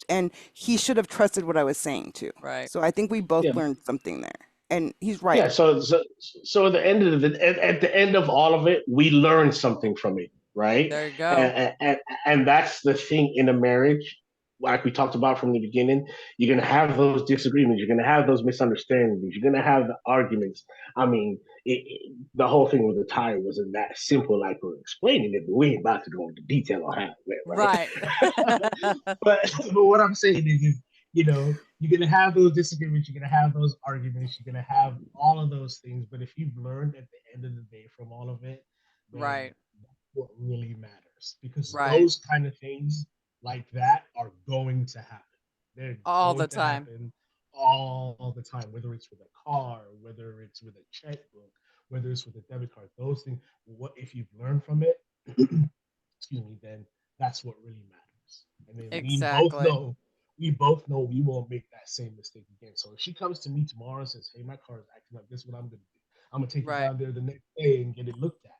and he should have trusted what I was saying too. Right. So I think we both yeah, learned something there. And he's right. yeah. So at the end of at the end of all of it, we learned something from it, right? There you go. And that's the thing in a marriage, like we talked about from the beginning. You're gonna have those disagreements. You're gonna have those misunderstandings. You're gonna have the arguments. I mean, the whole thing with the tire wasn't that simple, like we're explaining it. But we ain't about to go into detail on how it went, right? Right. But what I'm saying is, you're gonna have those disagreements, you're gonna have those arguments, you're gonna have all of those things. But if you've learned at the end of the day from all of it, then Right. that's what really matters. Because Right. those kind of things like that are going to happen. They're All going the to time. happen all the time, whether it's with a car, whether it's with a checkbook, whether it's with a debit card. Those things, what if you've learned from it, excuse me, then that's what really matters. And then Exactly. we both know we won't make that same mistake again. So if she comes to me tomorrow and says, "Hey, my car is acting up," this is what I'm gonna do. I'm gonna take it Right. down there the next day and get it looked at.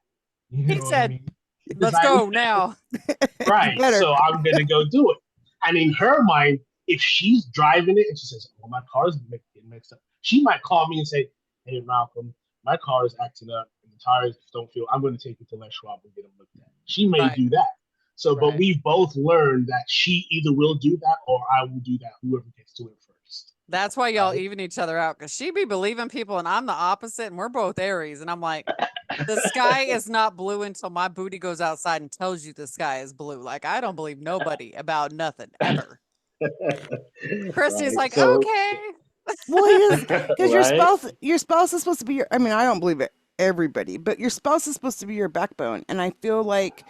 You He know what I said, mean? Because let's go now. You right. better. So I'm gonna go do it. And in her mind, if she's driving it and she says, "Well, my car's getting mixed up," she might call me and say, "Hey, Malcolm, my car is acting up and the tires don't feel. I'm going to take it to Les Schwab and get them looked at." She may Right. do that. So, but Right. we both learned that she either will do that or I will do that. Whoever gets to it first. That's why y'all Right? even each other out, because she be believing people and I'm the opposite, and we're both Aries. And I'm like, the sky is not blue until my booty goes outside and tells you the sky is blue. Like, I don't believe nobody about nothing ever. Christy's Right. like, So, okay. Well, because right? your spouse is supposed to be your, I mean, I don't believe it, everybody, but your spouse is supposed to be your backbone. And I feel like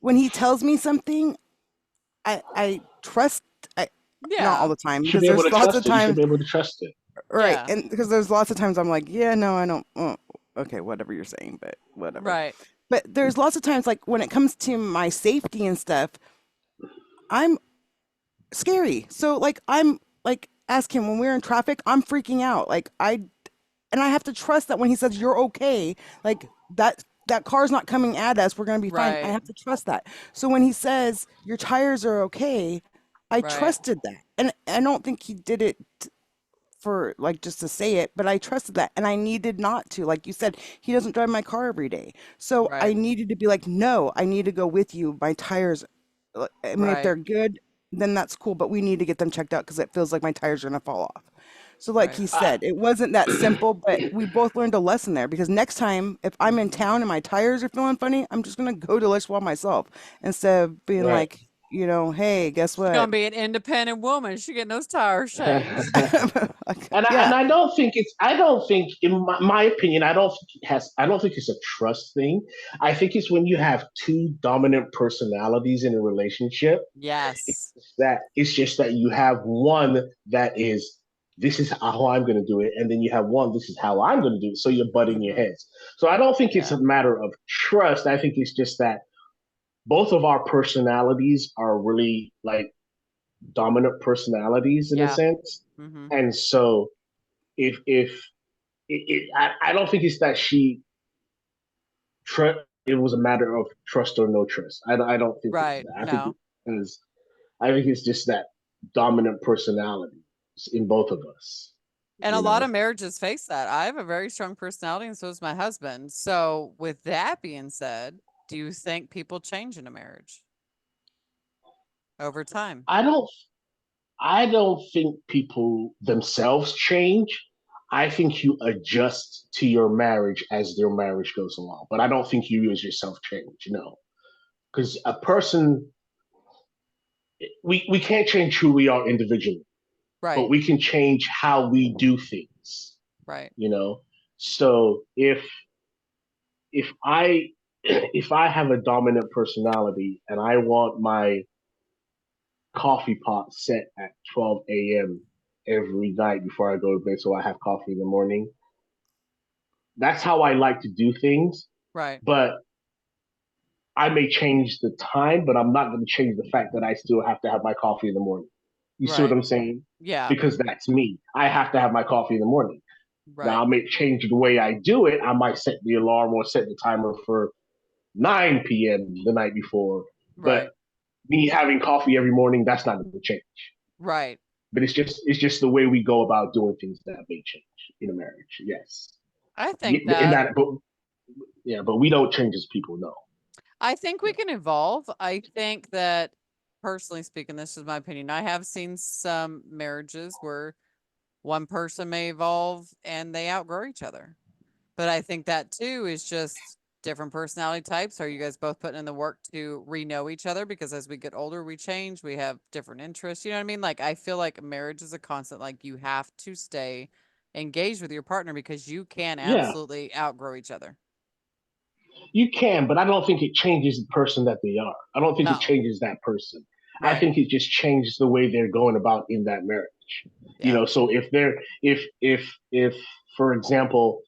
when he tells me something, I trust, not all Yeah. the time, You should because be able there's to lots trust of it. You should times, be able to trust it. right? Yeah. And because there's lots of times I'm like, yeah, no, I don't. Oh, okay, whatever you're saying, but whatever. Right. But there's lots of times, like when it comes to my safety and stuff, I'm scary. So like I'm like ask him when we're in traffic, I'm freaking out. And I have to trust that when he says you're okay, like that car's not coming at us, we're gonna be fine. I Right. have to trust that. So when he says your tires are okay, I Right. trusted that. And I don't think he did it for like just to say it, but I trusted that and I needed not to. Like you said, he doesn't drive my car every day. So I Right. needed to be like, no, I need to go with you. My tires, I mean, if Right. they're good, then that's cool, but we need to get them checked out because it feels like my tires are gonna fall off. So like Right. he said, it wasn't that simple, but we both learned a lesson there because next time if I'm in town and my tires are feeling funny, I'm just gonna go to Les myself instead of being Right. like, hey, guess She's gonna what? be an independent woman. She getting those tires changed. Like, And yeah, I don't think in my opinion, I don't think it's a trust thing. I think it's when you have two dominant personalities in a relationship. Yes. It's just that you have one that is, this is how I'm going to do it, and then you have one, this is how I'm going to do it. So you're butting your Hmm. heads. So I don't think it's Yeah. a matter of trust. I think it's just that both of our personalities are really like dominant personalities in a Yeah. sense. Hmm. And so if I don't think it's that it was a matter of trust or no trust. I don't think it's Right. that. No. I think it's just that dominant personality in both of us. And a You lot of know, marriages face that. I have a very strong personality, and so does my husband. So, with that being said, do you think people change in a marriage over time? I don't I don't think people themselves change. I think you adjust to your marriage as your marriage goes along. But I don't think you as yourself change. No, because a person we can't change who we are individually, but Right. we can change how we do things. Right. You know, so if I if I have a dominant personality and I want my coffee pot set at 12 a.m. every night before I go to bed, so I have coffee in the morning. That's how I like to do things, Right. but I may change the time, but I'm not going to change the fact that I still have to have my coffee in the morning. You see what Right. I'm saying? Yeah. Because that's me. I have to have my coffee in the morning. Now, Right. I may change the way I do it. I might set the alarm or set the timer for 9 p.m. the night before. But Right. me having coffee every morning, that's not going to change. Right. But it's just the way we go about doing things that may change in a marriage. Yes, I yeah, think in that that, but yeah, but we don't change as people. No. I think we No. can evolve. I think that personally speaking, this is my opinion. I have seen some marriages where one person may evolve and they outgrow each other. But I think that too is just different personality types. Are you guys both putting in the work to re-know each other? Because as we get older, we change, we have different interests. You know what I mean? Like I feel like marriage is a constant, like you have to stay engaged with your partner because you can Yeah, absolutely outgrow each other. you can, but I don't think it changes the person that they are. I don't think it No. changes that person. I Right. think it just changes the way they're going about in that marriage. Yeah. So if for example,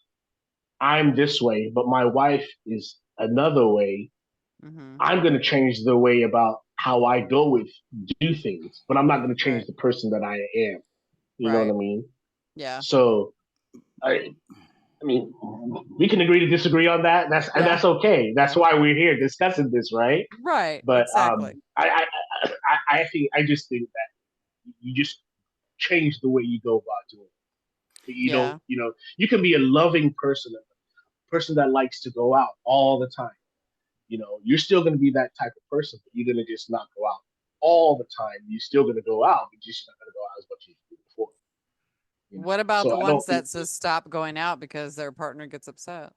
I'm this way, but my wife is another way, Mm-hmm. I'm going to change the way about how I go with do things, but I'm not going to change Right. the person that I am. You know what Right. I mean? Yeah. So I, I mean, we can agree to disagree on that. Yeah. That's okay. That's Yeah. why we're here discussing this, right? Right. But Exactly. I just think that you just change the way you go about doing it. You don't, Yeah. you can be a loving person, a person that likes to go out all the time. You're still going to be that type of person, but you're going to just not go out all the time. You're still going to go out, but you're just not going to go out as much as you did before. What about So the I ones don't think. that just stop going out because their partner gets upset?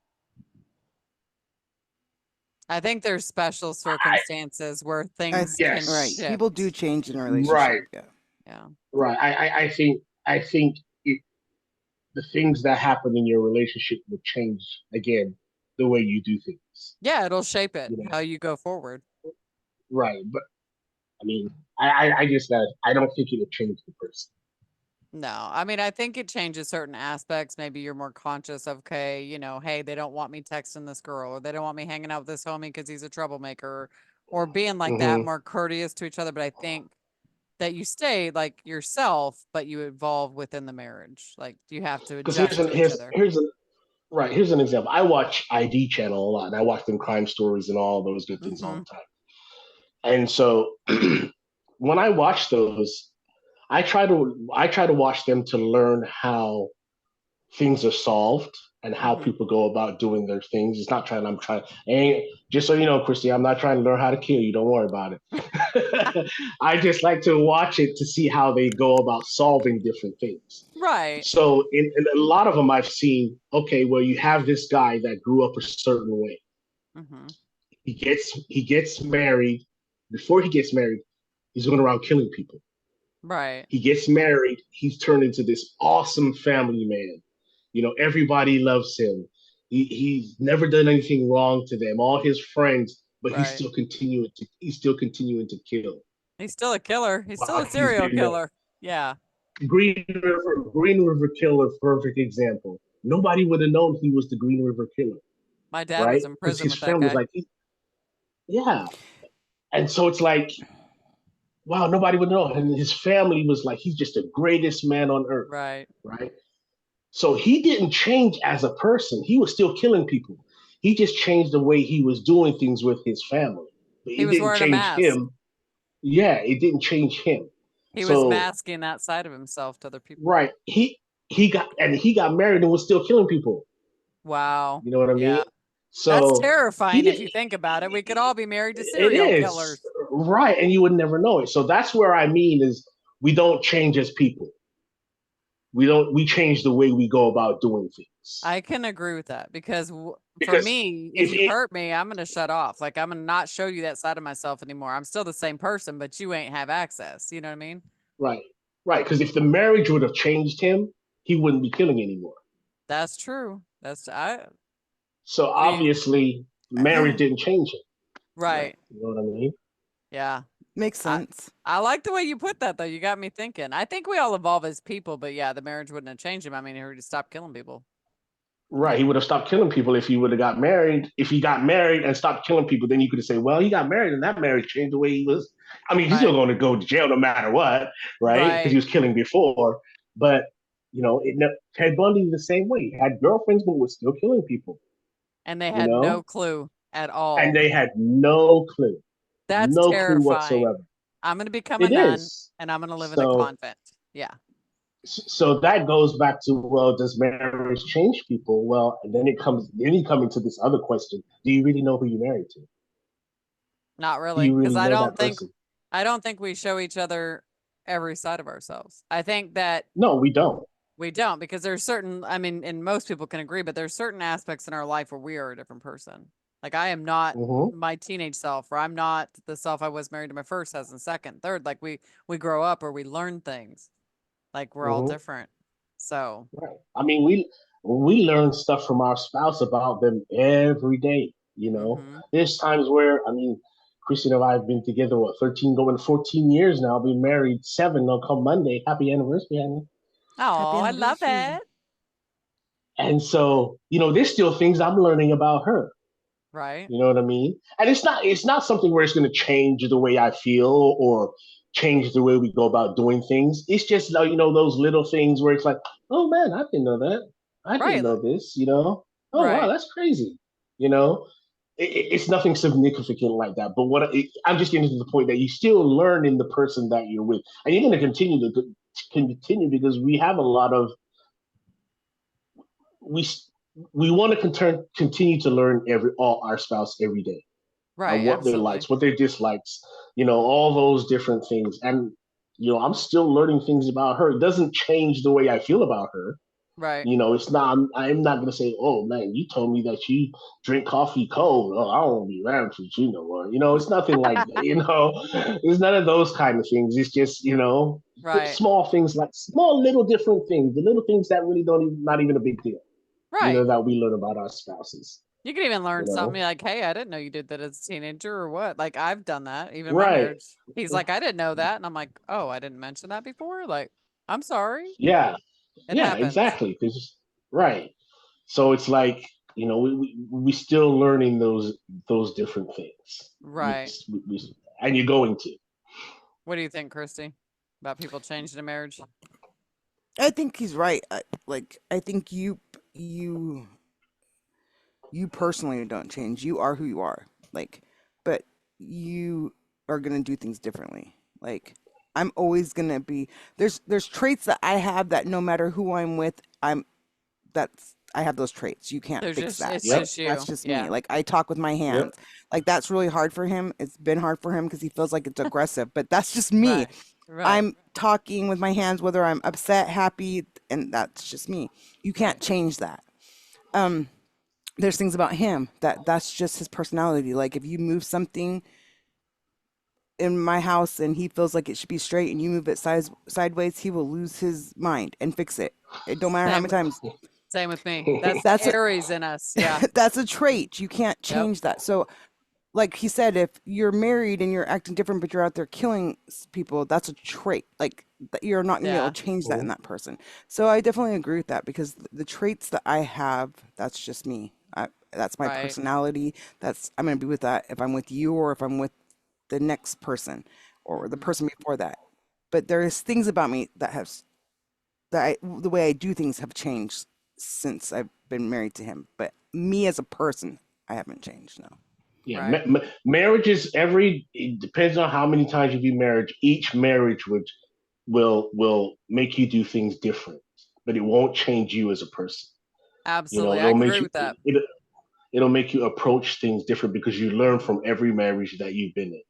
I think there's special I circumstances where I things can right. Yes, People do shift. change in a right, relationship. Yeah. Yeah. right. I think the things that happen in your relationship will change again the way you do things. Yeah, it'll shape it You know, how you go forward. right? But I mean, I just that I don't think it'll change the person. No, I mean, I think it changes certain aspects. Maybe you're more conscious of, okay, hey, they don't want me texting this girl, or they don't want me hanging out with this homie because he's a troublemaker, or being like that, Hmm. more courteous to each other. But I think that you stay like yourself, but you evolve within the marriage. Like you have to Because adjust to each other. here's an example. I watch ID channel a lot, and I watch them crime stories and all those good things all Hmm. the time. And so when I watch those, I try to watch them to learn how things are solved and how Hmm. people go about doing their things. It's not trying. I'm trying. And just so you know, Christy, I'm not trying to learn how to kill you. Don't worry about it. I just like to watch it to see how they go about solving different things. Right. So in a lot of them, I've seen. Okay, well, you have this guy that grew up a certain way. Hmm. He gets married. Before he gets married, he's going around killing people. Right. He gets married. He's turned into this awesome family man. Everybody loves him. He's never done anything wrong to them. All his friends, but he's Right. still continuing to kill. He's still a killer. He's still While a he's serial been there. killer. Yeah. Green River Killer, perfect example. Nobody would have known he was the Green River Killer, My dad was right? in Because prison his with that family's guy. like, yeah. And so it's like, wow, nobody would know. And his family was like, he's just the greatest man on earth, Right. right? So he didn't change as a person. He was still killing people. He just changed the way he was doing things with his family. But He it was didn't wearing a change mask. him. Yeah, it didn't change him. He was So masking that side of himself to other people. right, he got married and was still killing people. Wow. You know what I mean? Yeah. That's So he terrifying if did. you think about it. We could all be married to It serial is killers. right, and you would never know it. So that's where I mean is we don't change as people. We change the way we go about doing things. I can agree with that because for Because me, if if you it hurt me, I'm going to shut off. Like I'm going to not show you that side of myself anymore. I'm still the same person, but you ain't have access. You know what I mean? right, right, because if the marriage would have changed him, he wouldn't be killing anymore. That's true. So What do you, obviously, marriage didn't change him. Right. right. You know what I mean? Yeah. Makes I, sense. I like the way you put that though. You got me thinking. I think we all evolve as people, but yeah, the marriage wouldn't have changed him. I mean, he would have stopped killing people. Right. He would have stopped killing people if he would have got married. If he got married and stopped killing people, then you could say, well, he got married and that marriage changed the way he was. I mean, he's still Right. going to go to jail no matter what, right? Because he Right. was killing before. But, Ted Bundy the same way. He had girlfriends, but was still killing people, And they you had no know? clue at And all. they had no clue, That's no clue terrifying. whatsoever. I'm going to become a It nun is. and I'm going to live in a So convent. Yeah. so that goes back to, well, does marriage change people? Well, and then you come into this other question: do you really know who you're married to? Not Do really, you because really know that person? I don't think we show each other every side of ourselves. I think that No, we don't. we don't because there's certain, I mean, and most people can agree, but there's certain aspects in our life where we are a different person. Like I am not Hmm. my teenage self, or I'm not the self I was married to my first husband, second, third. Like we grow up or we learn things. Like we're all Hmm. different. So, Right. I mean, we learn stuff from our spouse about them every day. mm-hmm. There's times where, I mean, Christian and I have been together 13 going 14 years now. Been married 7. They'll come Monday. Happy anniversary, honey. Happy Oh, I love anniversary. it. And so, there's still things I'm learning about her. Right. You know what I mean? And it's not something where it's going to change the way I feel or change the way we go about doing things. It's just like, those little things where it's like, oh man, I didn't know that. I didn't Right. know this. Oh wow, Right. that's crazy. You know, it's nothing significant like that. But I'm just getting to the point that you still learn in the person that you're with, and you're going to continue because we have a lot of we we want to continue to learn all our spouse every day, Right. what their Absolutely. likes, what their dislikes, all those different things. And I'm still learning things about her. It doesn't change the way I feel about her. Right. It's not. I'm not gonna say, "Oh man, you told me that you drink coffee cold. Oh, I don't want to be around you no more." It's nothing like that. It's none of those kind of things. It's just Right. small things, like small little different things, the little things that really don't even, not even a big deal. Right. That we learn about our spouses. You can even You learn something know, like, hey, I didn't know you did that as a teenager or what. Like I've done that, even in my right? marriage. He's like, I didn't know that. And I'm like, oh, I didn't mention that before. Like, I'm sorry. Yeah, It yeah, happens. exactly. 'Cause- right. So it's like, we still learning those different things. Right. And you're going to. What do you think, Christy, about people changing in marriage? I think he's right. I think you you personally don't change. You are who you are. Like, but you are gonna do things differently. Like, I'm always gonna be there's traits that I have that no matter who I'm with, I have those traits. You can't There's fix just, that. it's Yep. just That's you. just Yeah. me. Like, I talk with my Yep. hands. Like, that's really hard for him. It's been hard for him because he feels like it's aggressive, but that's just me. Right. Right. I'm talking with my hands whether I'm upset, happy, and that's just me. You can't Right. change that. Um there's things about him that's just his personality. Like, if you move something in my house and he feels like it should be straight and you move it sideways, he will lose his mind and fix it. It don't matter how Same many with, times. same with me. That's the That's a Aries in us. Yeah. that's a trait. You can't Yep. change that. So, like he said, if you're married and you're acting different, but you're out there killing people, that's a trait. Like, you're not gonna be able Yeah. to change that in that person. So I definitely agree with that because the traits that I have, that's just me. That's my Right. personality. I'm gonna be with that if I'm with you or if I'm with the next person or the Mhm. person before that. But there's things about me the way I do things have changed since I've been married to him. But me as a person, I haven't changed. No. Yeah, Right. marriage is it depends on how many times you be married. Each marriage will make you do things different, but it won't change you as a person. Absolutely. I It'll make agree you with that. it'll make you approach things different because you learn from every marriage that you've been in.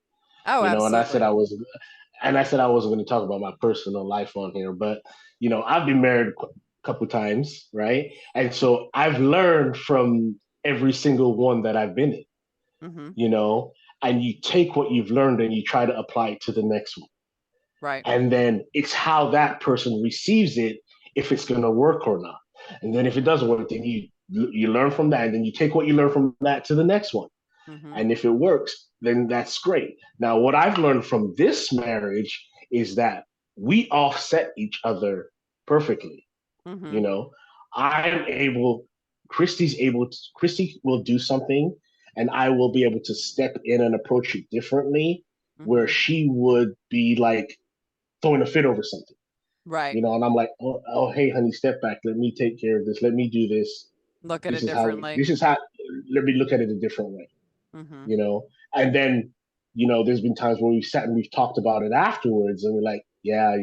Oh, And absolutely. I said I wasn't going to talk about my personal life on here, but I've been married a couple times, right? And so I've learned from every single one that I've been in, Hmm. you know, and you take what you've learned and you try to apply it to the next one. Right. And then it's how that person receives it, if it's going to work or not. And then if it doesn't work, then you learn from that, and then you take what you learn from that to the next one. Hmm. And if it works, then that's great. Now, what I've learned from this marriage is that we offset each other perfectly. You Hmm. know, I'm able, Christy will do something, and I will be able to step in and approach it differently, where Hmm. she would be like throwing a fit over something. Right. And I'm like, oh, hey, honey, step back. Let me take care of this. Let me do this. Look at it differently. This is how, let me look at it a different way, Hmm. you know? And then, there's been times where we've sat and we've talked about it afterwards and we're like, yeah,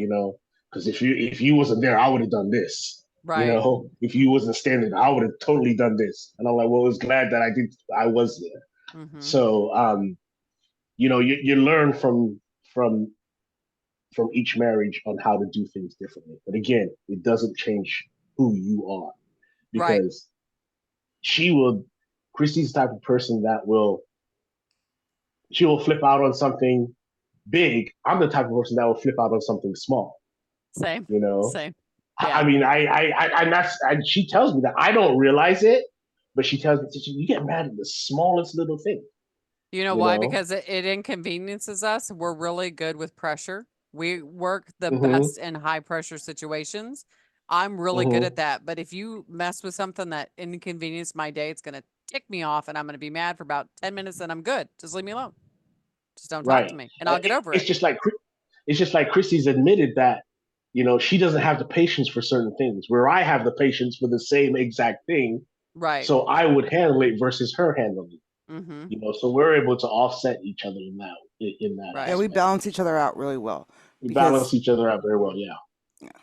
because if you wasn't there, I would have done this. Right. If you wasn't standing, I would have totally done this. And I'm like, well, I was glad that I was there. Hmm. So, you learn from from each marriage on how to do things differently. But again, it doesn't change who you are, Right. because Christy's the type of person that she will flip out on something big. I'm the type of person that will flip out on something small. Same. You know, Same. I Yeah. mean, she tells me that I don't realize it, but she tells me you get mad at the smallest little thing. You know You why? know, Because it inconveniences us. We're really good with pressure. We work the mm-hmm, best in high pressure situations. I'm really good mm-hmm. at that. But if you mess with something that inconveniences my day, it's going to tick me off and I'm going to be mad for about 10 minutes and I'm good. Just leave me alone. Just don't talk to Right. me and I'll get over It's it. just like Christy's admitted that she doesn't have the patience for certain things, where I have the patience for the same exact thing. Right. So I would handle it versus her handling it. Mm-hmm. So we're able to offset each other in that Yeah, Right. we aspect. balance each other out really well We balance because each other out very well. Yeah.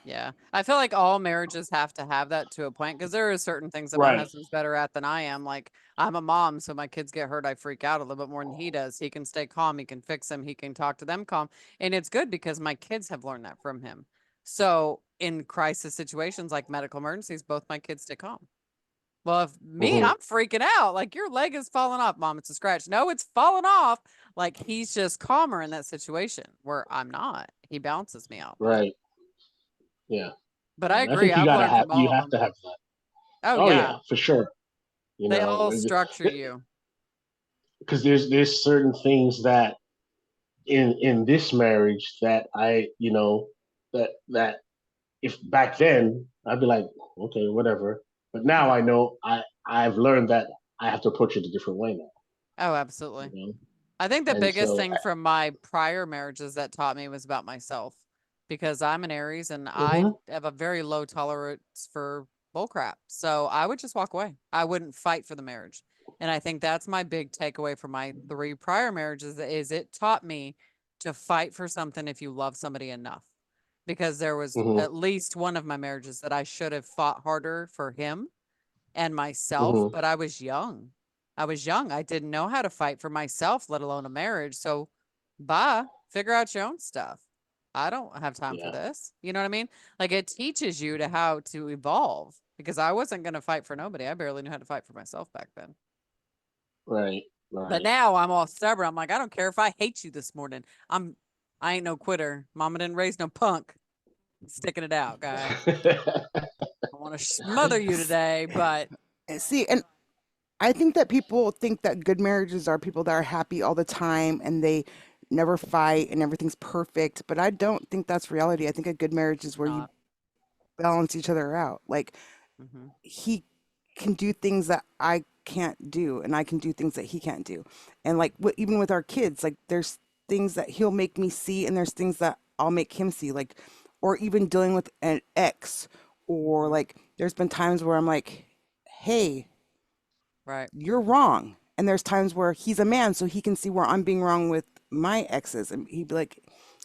Yeah. I feel like all marriages have to have that to a point because there are certain things that my Right. husband's better at than I am. Like I'm a mom, so my kids get hurt, I freak out a little bit more than he does. He can stay calm, he can fix them, he can talk to them calm. And it's good because my kids have learned that from him. So in crisis situations like medical emergencies, both my kids stay calm. Well, if me, Mm-hmm. I'm freaking out. Like your leg is falling off, mom. It's a scratch. No, it's falling off. Like he's just calmer in that situation where I'm not. He balances me out. Right. Yeah. But I And I agree. think I've learned from you all of have them. to have that. Oh Oh yeah. yeah, for sure. They all structure you. Because there's certain things that in this marriage that I that if back then I'd be like, okay, whatever. But now I know I've learned that I have to approach it a different way now. Oh, absolutely. You know? I think the And biggest so, thing from my prior marriages that taught me was about myself because I'm an Aries and I mhm, have a very low tolerance for bull crap. So I would just walk away. I wouldn't fight for the marriage. And I think that's my big takeaway from my three prior marriages is it taught me to fight for something if you love somebody enough. Because there was mhm, at least one of my marriages that I should have fought harder for him and myself, mhm, but I was young. I was young. I didn't know how to fight for myself, let alone a marriage. So, bye, figure out your own stuff. I don't have time for yeah, this. You know what I mean? Like it teaches you to how to evolve because I wasn't going to fight for nobody. I barely knew how to fight for myself back then. right, But right. now I'm all stubborn. I'm like, I don't care if I hate you this morning. I ain't no quitter. Mama didn't raise no punk. Sticking it out, guy. I want to smother you today, but See, and I think that people think that good marriages are people that are happy all the time and they never fight and everything's perfect. But I don't think that's reality. I think a good marriage is where you not. balance each other out. Like Hmm. he can do things that I can't do, and I can do things that he can't do. And like even with our kids, like there's things that he'll make me see, and there's things that I'll make him see. Like, or even dealing with an ex, or Hmm. like there's been times where I'm like, hey, Right. you're wrong. And there's times where he's a man, so he can see where I'm being wrong with my exes. And he'd be like,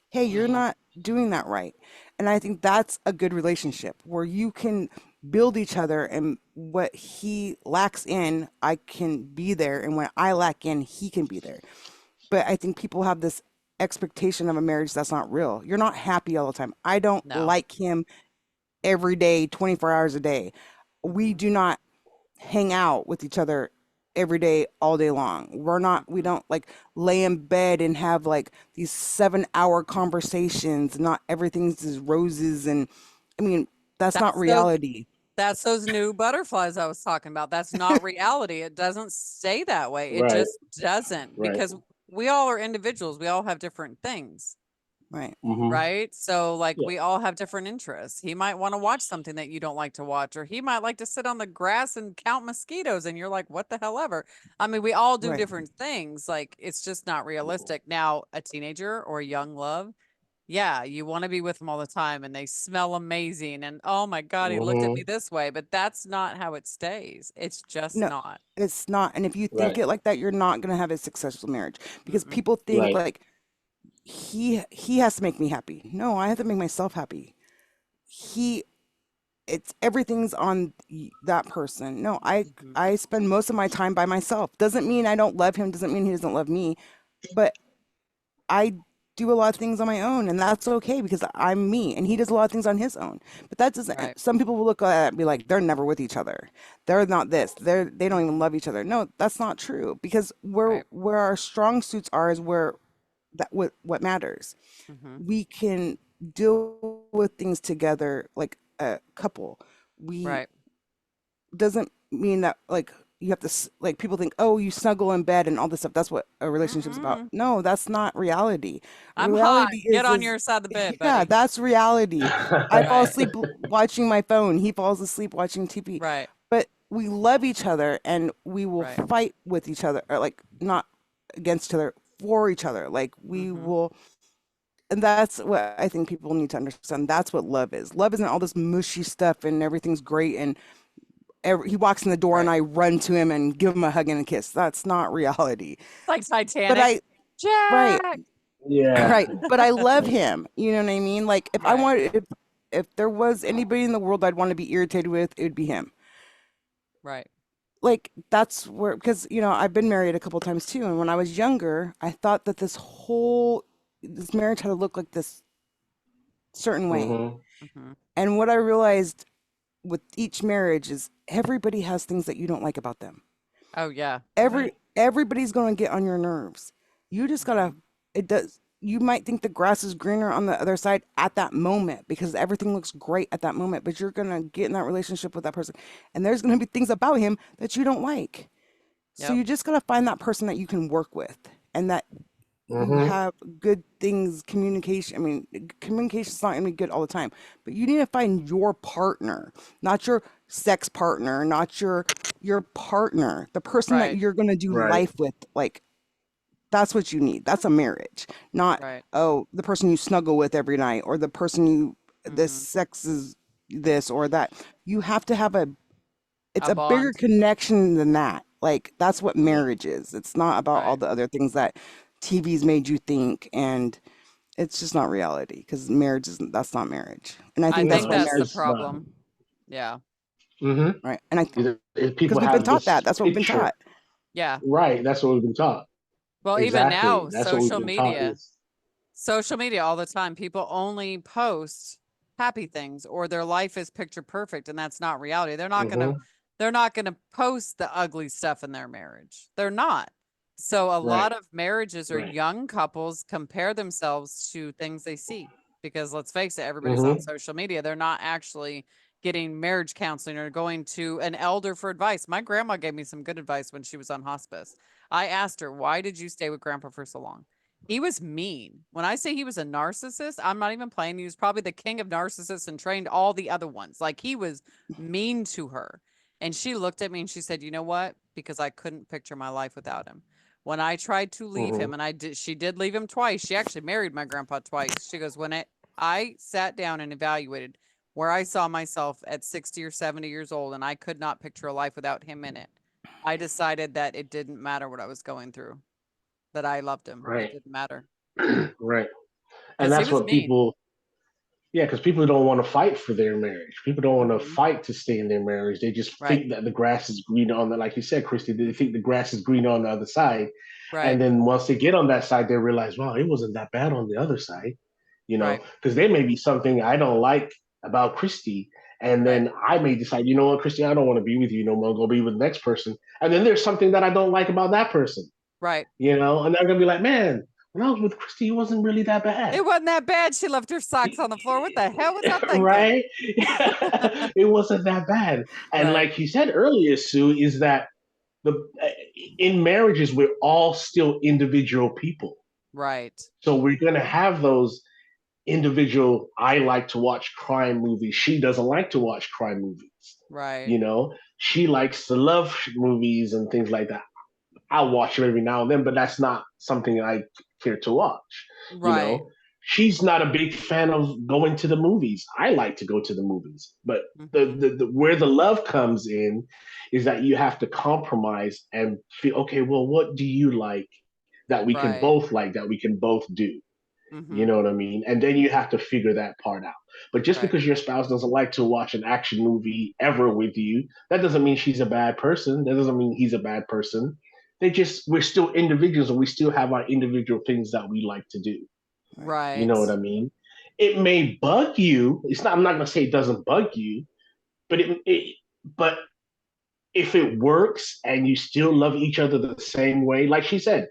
hey, you're Mhm, not doing that right. And I think that's a good relationship where you can build each other, and what he lacks in, I can be there. And when I lack in, he can be there. But I think people have this expectation of a marriage that's not real. You're not happy all the time. I don't No. like him every day, 24 hours a day. We Hmm. do not hang out with each other every day all day long. We Hmm. don't like lay in bed and have like these 7-hour conversations. Not everything's just roses, and I mean that's not That's those reality. that's those new butterflies I was talking about. That's not reality. It doesn't stay that way. It right, just doesn't right. because we all are individuals. We all have different things, Right. Mhm, right? So like yeah, we all have different interests. He might want to watch something that you don't like to watch, or he might like to sit on the grass and count mosquitoes and you're like, what the hell ever. I mean, we all do Right. different things. Like it's just not realistic. Now, a teenager or a young love, yeah, you want to be with them all the time and they smell amazing. And oh my God, he looked at me mhm, this way. But that's not how it stays. It's just No, not. it's not. And if you think right, it like that, you're not going to have a successful marriage, because Mm-mm. people think right. like he has to make me happy. No, I have to make myself happy. He it's everything's on that person. No, Hmm. I spend most of my time by myself. Doesn't mean I don't love him, doesn't mean he doesn't love me, but I do a lot of things on my own, and that's okay because I'm me and he does a lot of things on his own. But that doesn't, Right. some people will look at it and be like, they're never with each other. They're not this. They don't even love each other. No, that's not true, because Right. where our strong suits are is where what matters. Hmm. We can deal with things together like a couple. We Right. doesn't mean that like you have to like people think, oh, you snuggle in bed and all this stuff, that's what a relationship's about. Mm-mm. No, that's not reality. I'm hot. Reality Get on is your side of the bed, yeah, buddy. that's reality. I fall Right. asleep watching my phone, he falls asleep watching TV. Right. But we love each other, and we will Right. fight with each other, or like not against each other, for each other. Like we Hmm. will, and that's what I think people need to understand. That's what love is. Love isn't all this mushy stuff and everything's great and he walks in the door and Right. I run to him and give him a hug and a kiss. That's not reality. Like But Titanic. I, right, Jack. Yeah. right. But I love him. You know what I mean? Like if I Right. wanted, if there was anybody in the world I'd want to be irritated with, it would be him. Right. Like that's where, because I've been married a couple times too, and when I was younger, I thought that this marriage had to look like this certain way. Mhm, Hmm. And what I realized with each marriage is everybody has things that you don't like about them. Oh yeah. right. Everybody's going to get on your nerves. You just gotta, Hmm. it does, you might think the grass is greener on the other side at that moment because everything looks great at that moment, but you're gonna get in that relationship with that person, and there's gonna be things about him that you don't like. So Yep. you just gotta find that person that you can work with, and that you Mm-hmm. have good things, communication. I mean, communication's not gonna be good all the time, but you need to find your partner, not your sex partner, not your partner, the person that Right. you're gonna do Right. life with. Like that's what you need. That's a marriage, not Right. oh the person you snuggle with every night or the person you this Mm-hmm. sex is this or that. You have to have it's A a bigger bond. connection than that. Like that's what Yeah. marriage is. It's not about all Right. the other things that TV's made you think, and it's just not reality because marriage isn't. That's not marriage, and I I think that's think No, why that's the marriage, it's not. problem. Yeah. Mm-hmm. right? And I People because we've been have taught that. this That's what we've been picture. taught. Yeah. Right. That's what we've been taught. Well, even Exactly. now, That's what we've been taught is. social media all the time, people only post happy things or their life is picture perfect, and that's not reality. Mm-hmm. They're not gonna post the ugly stuff in their marriage. They're not. So a Right. lot of marriages or Right. young couples compare themselves to things they see because let's face it, everybody's on Mm-hmm. social media. They're not actually getting marriage counseling or going to an elder for advice. My grandma gave me some good advice when she was on hospice. I asked her, "Why did you stay with grandpa for so long?" He was mean. When I say he was a narcissist, I'm not even playing. He was probably the king of narcissists and trained all the other ones. Like he was mean to her. And she looked at me and she said, "You know what? Because I couldn't picture my life without him." When I tried to leave Mm-hmm. him, and she did leave him twice. She actually married my grandpa twice. She goes, I sat down and evaluated where I saw myself at 60 or 70 years old, and I could not picture a life without him in it. I decided that it didn't matter what I was going through, that I loved him. It Right. didn't matter Right. And because he that's was what mean. people. Yeah, because people don't want to fight for their marriage. People don't want to Hmm. fight to stay in their marriage. They just Right. think that the grass is greener on the, like you said, Christy. They think the grass is greener on the other side, and Right. then once they get on that side, they realize, wow, it wasn't that bad on the other side. Right. Because there may be something I don't like about Christy, and Right. then I may decide, you know what, Christy, I don't want to be with you no more. Go be with the next person, and then there's something that I don't like about that person. Right. And they're gonna be like, man, when I was with Christy, it wasn't really that bad. It wasn't that bad. She left her socks on the floor. What the hell was I thinking? Right? It wasn't that bad. And Right. like you said earlier, Sue, is that the in marriages we're all still individual people. Right. So we're gonna have those individual. I like to watch crime movies. She doesn't like to watch crime movies. Right. You know, she likes to love movies and things like that. I'll watch them every now and then, but that's not something I care to watch. You Right. know, she's not a big fan of going to the movies. I like to go to the movies, but Hmm. the where the love comes in is that you have to compromise and feel okay. Well, what do you Right. like that we can both do? You Hmm. know what I mean? And then you have to figure that part out. But just Right. because your spouse doesn't like to watch an action movie ever with you, that doesn't mean she's a bad person. That doesn't mean he's a bad person. We're still individuals and we still have our individual things that we like to do. Right. You know Right. what I mean? It may bug you. I'm not going to say it doesn't bug you, but but if it works and you still love each other the same way, like she said,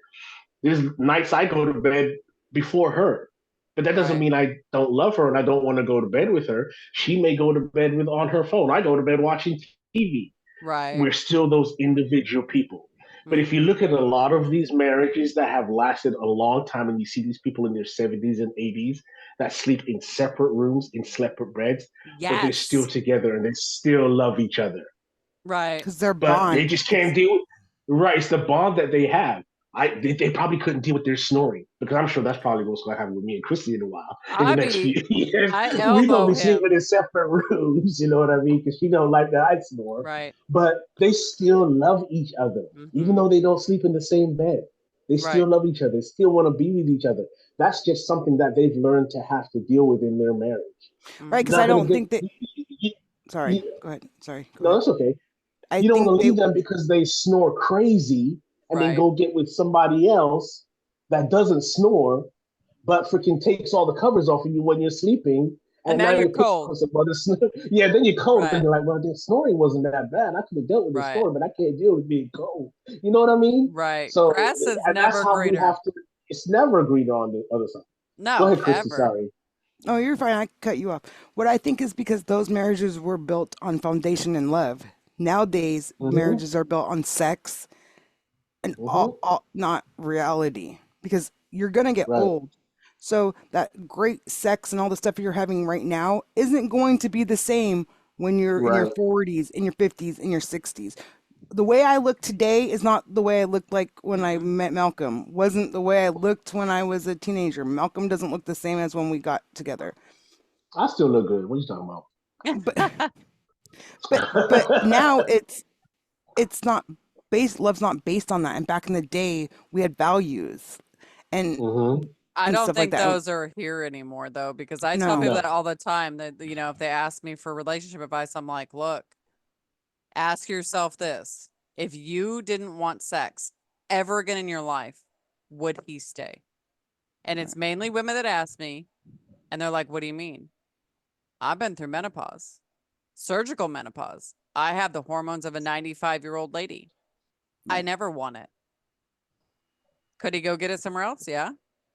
there's nights I go to bed before her. But that doesn't Right. mean I don't love her and I don't want to go to bed with her. She may go to bed with on her phone. I go to bed watching TV. Right. We're still those individual people. But if you Hmm. look at a lot of these marriages that have lasted a long time and you see these people in their 70s and 80s that sleep in separate rooms, in separate beds, but they're still Yes. together and they still love each other. Right. Because their But they bond. just can't deal with right. It's the bond that they have. They probably couldn't deal with their snoring because I'm sure that's probably what's going to happen with me and Christy in a while. In the I next few be, years, I we gonna elbow be sleeping him. in separate rooms. You know what I mean? Because she don't like that I snore, Right. but they still love each other, even Hmm. though they don't sleep in the same bed. They still Right. love each other. They still want to be with each other. That's just something that they've learned to have to deal with in their marriage. Right, because Hmm. I Not gonna don't get. think that. Sorry, go ahead. Sorry, go No, ahead. that's okay. I You don't think want to they. leave them because they snore crazy and then Right. go get with somebody else that doesn't snore, but freaking takes all the covers off of you when you're sleeping. And And now now you're you're pissed cold. off about the snore. Yeah, then you're cold because Right. you're like, well, the snoring wasn't that bad. I could have dealt with the Right. snoring, but I can't deal with being cold. You know what I mean? Right. So, Grass is and that's never how we greener. have to. It's never agreed on the other side. Go No, ahead, Christy. ever. Sorry. Oh, you're fine. I cut you off. What I think is because those marriages were built on foundation and love. Nowadays, Mm-hmm. marriages are built on sex and Mm-hmm. all not reality. Because You're gonna get Right. old. So that great sex and all the stuff you're having right now isn't going to be the same when you're in your Right. 40s, in your 50s, in your 60s. The way I look today is not the way I looked like when I Mhm. met Malcolm. Wasn't the way I looked when I was a teenager. Malcolm doesn't look the same as when we got together. I still look good. What are you talking But but about? now it's not based love's not based on that. And back in the day, we had values and hmm I and don't stuff like think that. those are here anymore though, because I tell No. people that No. all the time that, if they ask me for relationship advice, I'm like, look, ask yourself this. If you didn't want sex ever again in your life, would he stay? And it's mainly women that ask me, and they're like, what do you mean? I've been through menopause, surgical menopause. I have the hormones of a 95-year-old lady. I Right. never want it. Could he go get it somewhere else? Yeah.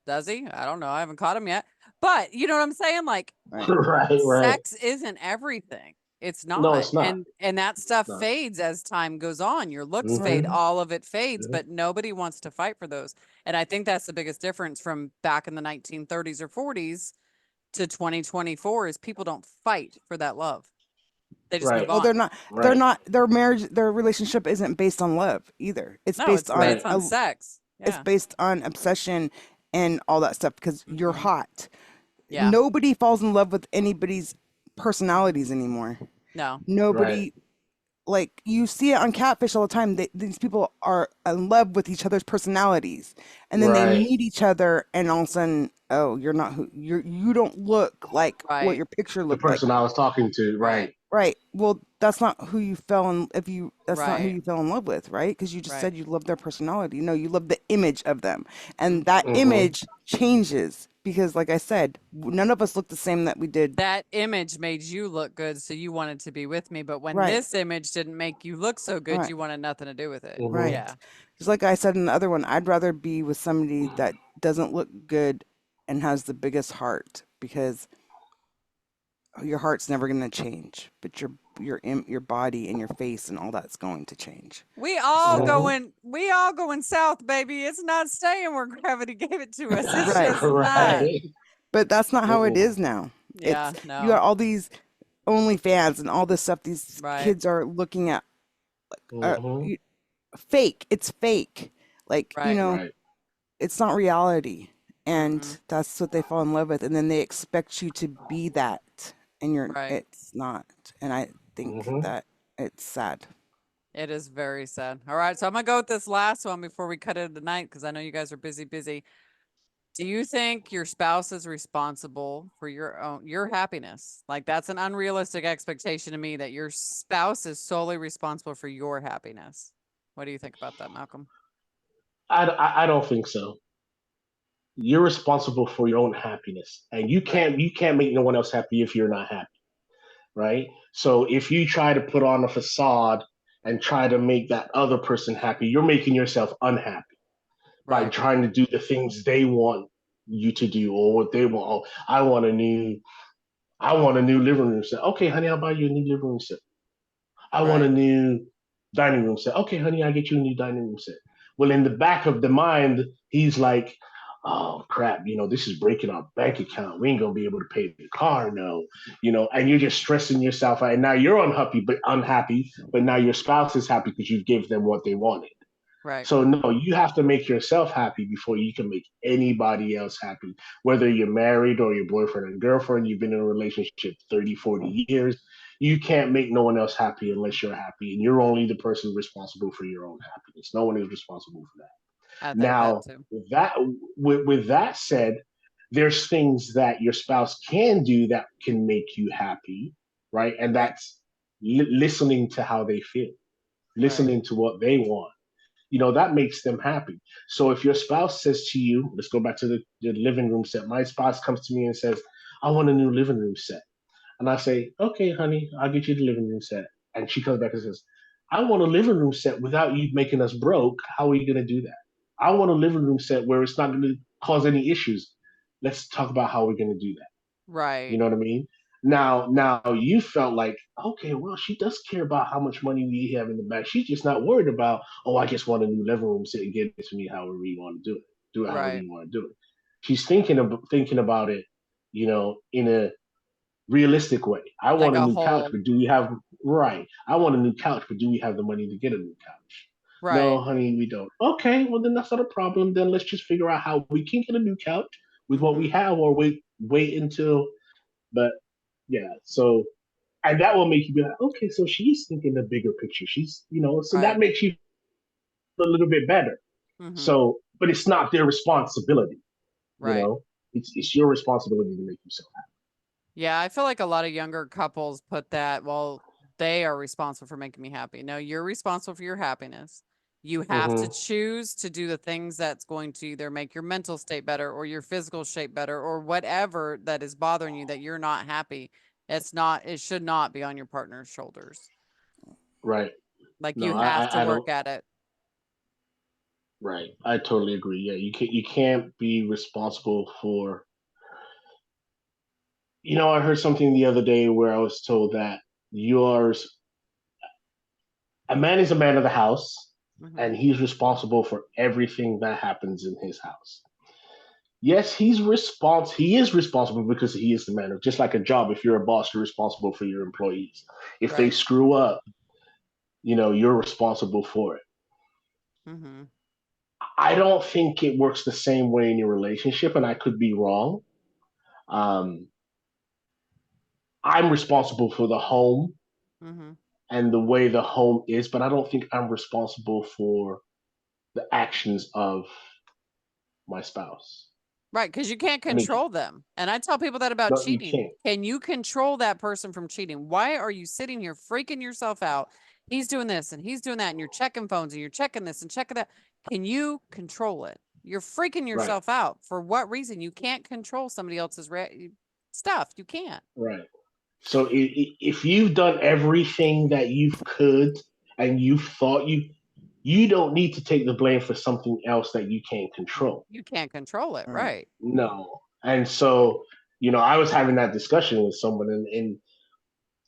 Does he? I don't know. I haven't caught him yet. But you know what I'm saying? Like, Right. Right. Right. sex isn't everything. It's No, not. it's not. And that It's stuff not. fades as time goes on. Your looks fade, hmm all of it fades, hmm but nobody wants to fight for those. And I think that's the biggest difference from back in the 1930s or 40s to 2024 is people don't fight for that love. They just move Right. Well, on. they're Right. not their marriage, their relationship isn't based on love either. No, it's based Right. on sex. It's Yeah. based on obsession and all that stuff because you're Hmm. hot. Yeah. Nobody falls in love with anybody's personalities anymore. No. Right. Nobody, like you see it on Catfish all the time. These people are in love with each other's personalities, and then they Right. meet each other, and all of a sudden, oh, you're not who you don't look like what Right. your picture The looked like. person I was talking to. Right. Right. Right. Well, that's not who you fell in if you that's not who Right. you fell in love with, right? Because you just Right. said you love their personality. No, you love the image of them. And that hmm image changes because like I said, none of us look the same that we did. That image made you look good, so you wanted to be with me. But when Right. this image didn't make you look so good, Right. you wanted nothing to do with it. hmm Right. Yeah. Just like I said in the other one, I'd rather be with somebody that doesn't look good and has the biggest heart because your heart's never going to change, but your body and your face and all that's going to change. So, We all going south, baby. It's not staying where gravity gave it to us. It's right. just not. right. But that's not how it Mm-mm. is now. Yeah, It's you got no. all these OnlyFans and all this stuff these Right. kids are looking at. Uh, hmm you, Fake. It's fake. Like, Right. Right. it's not reality. And Mm-mm. that's what they fall in love with. And then they expect you to be that. And Right. it's not. And I think hmm that it's sad. It is very sad. All right, so I'm gonna go with this last one before we cut it tonight because I know you guys are busy. Do you think your spouse is responsible for your happiness? Like that's an unrealistic expectation to me that your spouse is solely responsible for your happiness. What do you think about that, Malcolm? I don't think so. You're responsible for your own happiness, and Right. you can't make no one else happy if you're not happy. Right. So if you try to put on a facade and try to make that other person happy, you're making yourself unhappy by Right. trying to do the things they want you to do or what they want. Oh, I want a new living room set. Okay, honey, I'll buy you a new living room set. I want a Right. new dining room set. Okay, honey, I'll get you a new dining room set. Well, in the back of the mind, he's like, oh crap, this is breaking our bank account. We ain't gonna be able to pay the car, no, and you're just stressing yourself out. And now you're unhappy, but now your spouse is happy because you gave them what they wanted. Right. So no, you have to make yourself happy before you can make anybody else happy. Whether you're married or your boyfriend and girlfriend, you've been in a relationship 30, 40 years, you can't make no one else happy unless you're happy. And you're only the person responsible for your own happiness. No one is responsible for that. I think that Now, too. with that said, there's things that your spouse can do that can make you happy, right? And Right. that's listening to how they feel, Right. listening to what they want, that makes them happy. So if your spouse says to you, let's go back to the living room set. My spouse comes to me and says, I want a new living room set. And I say, okay, honey, I'll get you the living room set. And she comes back and says, I want a living room set without you making us broke. How are you going to do that? I want a living room set where it's not going to cause any issues. Let's talk about how we're going to do that. You Right. know what I mean? Now you felt like, okay, well, she does care about how much money we have in the bank. She's just not worried about, oh, I just want a new living room set and get it to me however you want to do it. Do it however Right. you want to do it. She's thinking about it, in a realistic way. I Like want a a new couch, whole, but do we have right? I want a new couch, but do we have the money to get a new couch? No, right. honey, we don't. Okay, well then that's not a problem. Then let's just figure out how we can get a new couch with what we Hmm. have, or wait until. But yeah, so and that will make you be like, okay, so she's thinking the bigger picture. She's, so that Right. makes you feel a little bit better. Hmm. So, but it's not their responsibility. You Right. know, it's your responsibility to make yourself happy. Yeah, I feel like a lot of younger couples put that, well, they are responsible for making me happy. No, you're responsible for your happiness. You have to Mm-hmm. choose to do the things that's going to either make your mental state better or your physical shape better or whatever that is bothering you that you're not happy. It should not be on your partner's shoulders. Right. Like No, you have to I work don't. at it. Right. I totally agree. Yeah, you can't be responsible for. I heard something the other day where I was told that yours a man is a man of the house, Hmm. and he's responsible for everything that happens in his house. Yes, he is responsible because he is the man of, just like a job. If you're a boss, you're responsible for your employees. If they Right. screw up, you're responsible for it. Hmm. I don't think it works the same way in your relationship, and I could be wrong. Um, I'm responsible for the home Hmm. and the way the home is, but I don't think I'm responsible for the actions of my spouse. Right, because you can't I mean, control them. And I tell people that about no, you cheating. can't. Can you control that person from cheating? Why are you sitting here freaking yourself out? He's doing this and he's doing that, and you're checking phones and you're checking this and checking that. Can you control it? You're freaking Right, yourself out. For what reason? You can't control somebody else's stuff. You can't. right. So if you've done everything that you could and you thought you don't need to take the blame for something else that you can't control. You can't control it. All right. Right. No. And so, I was having that discussion with someone, and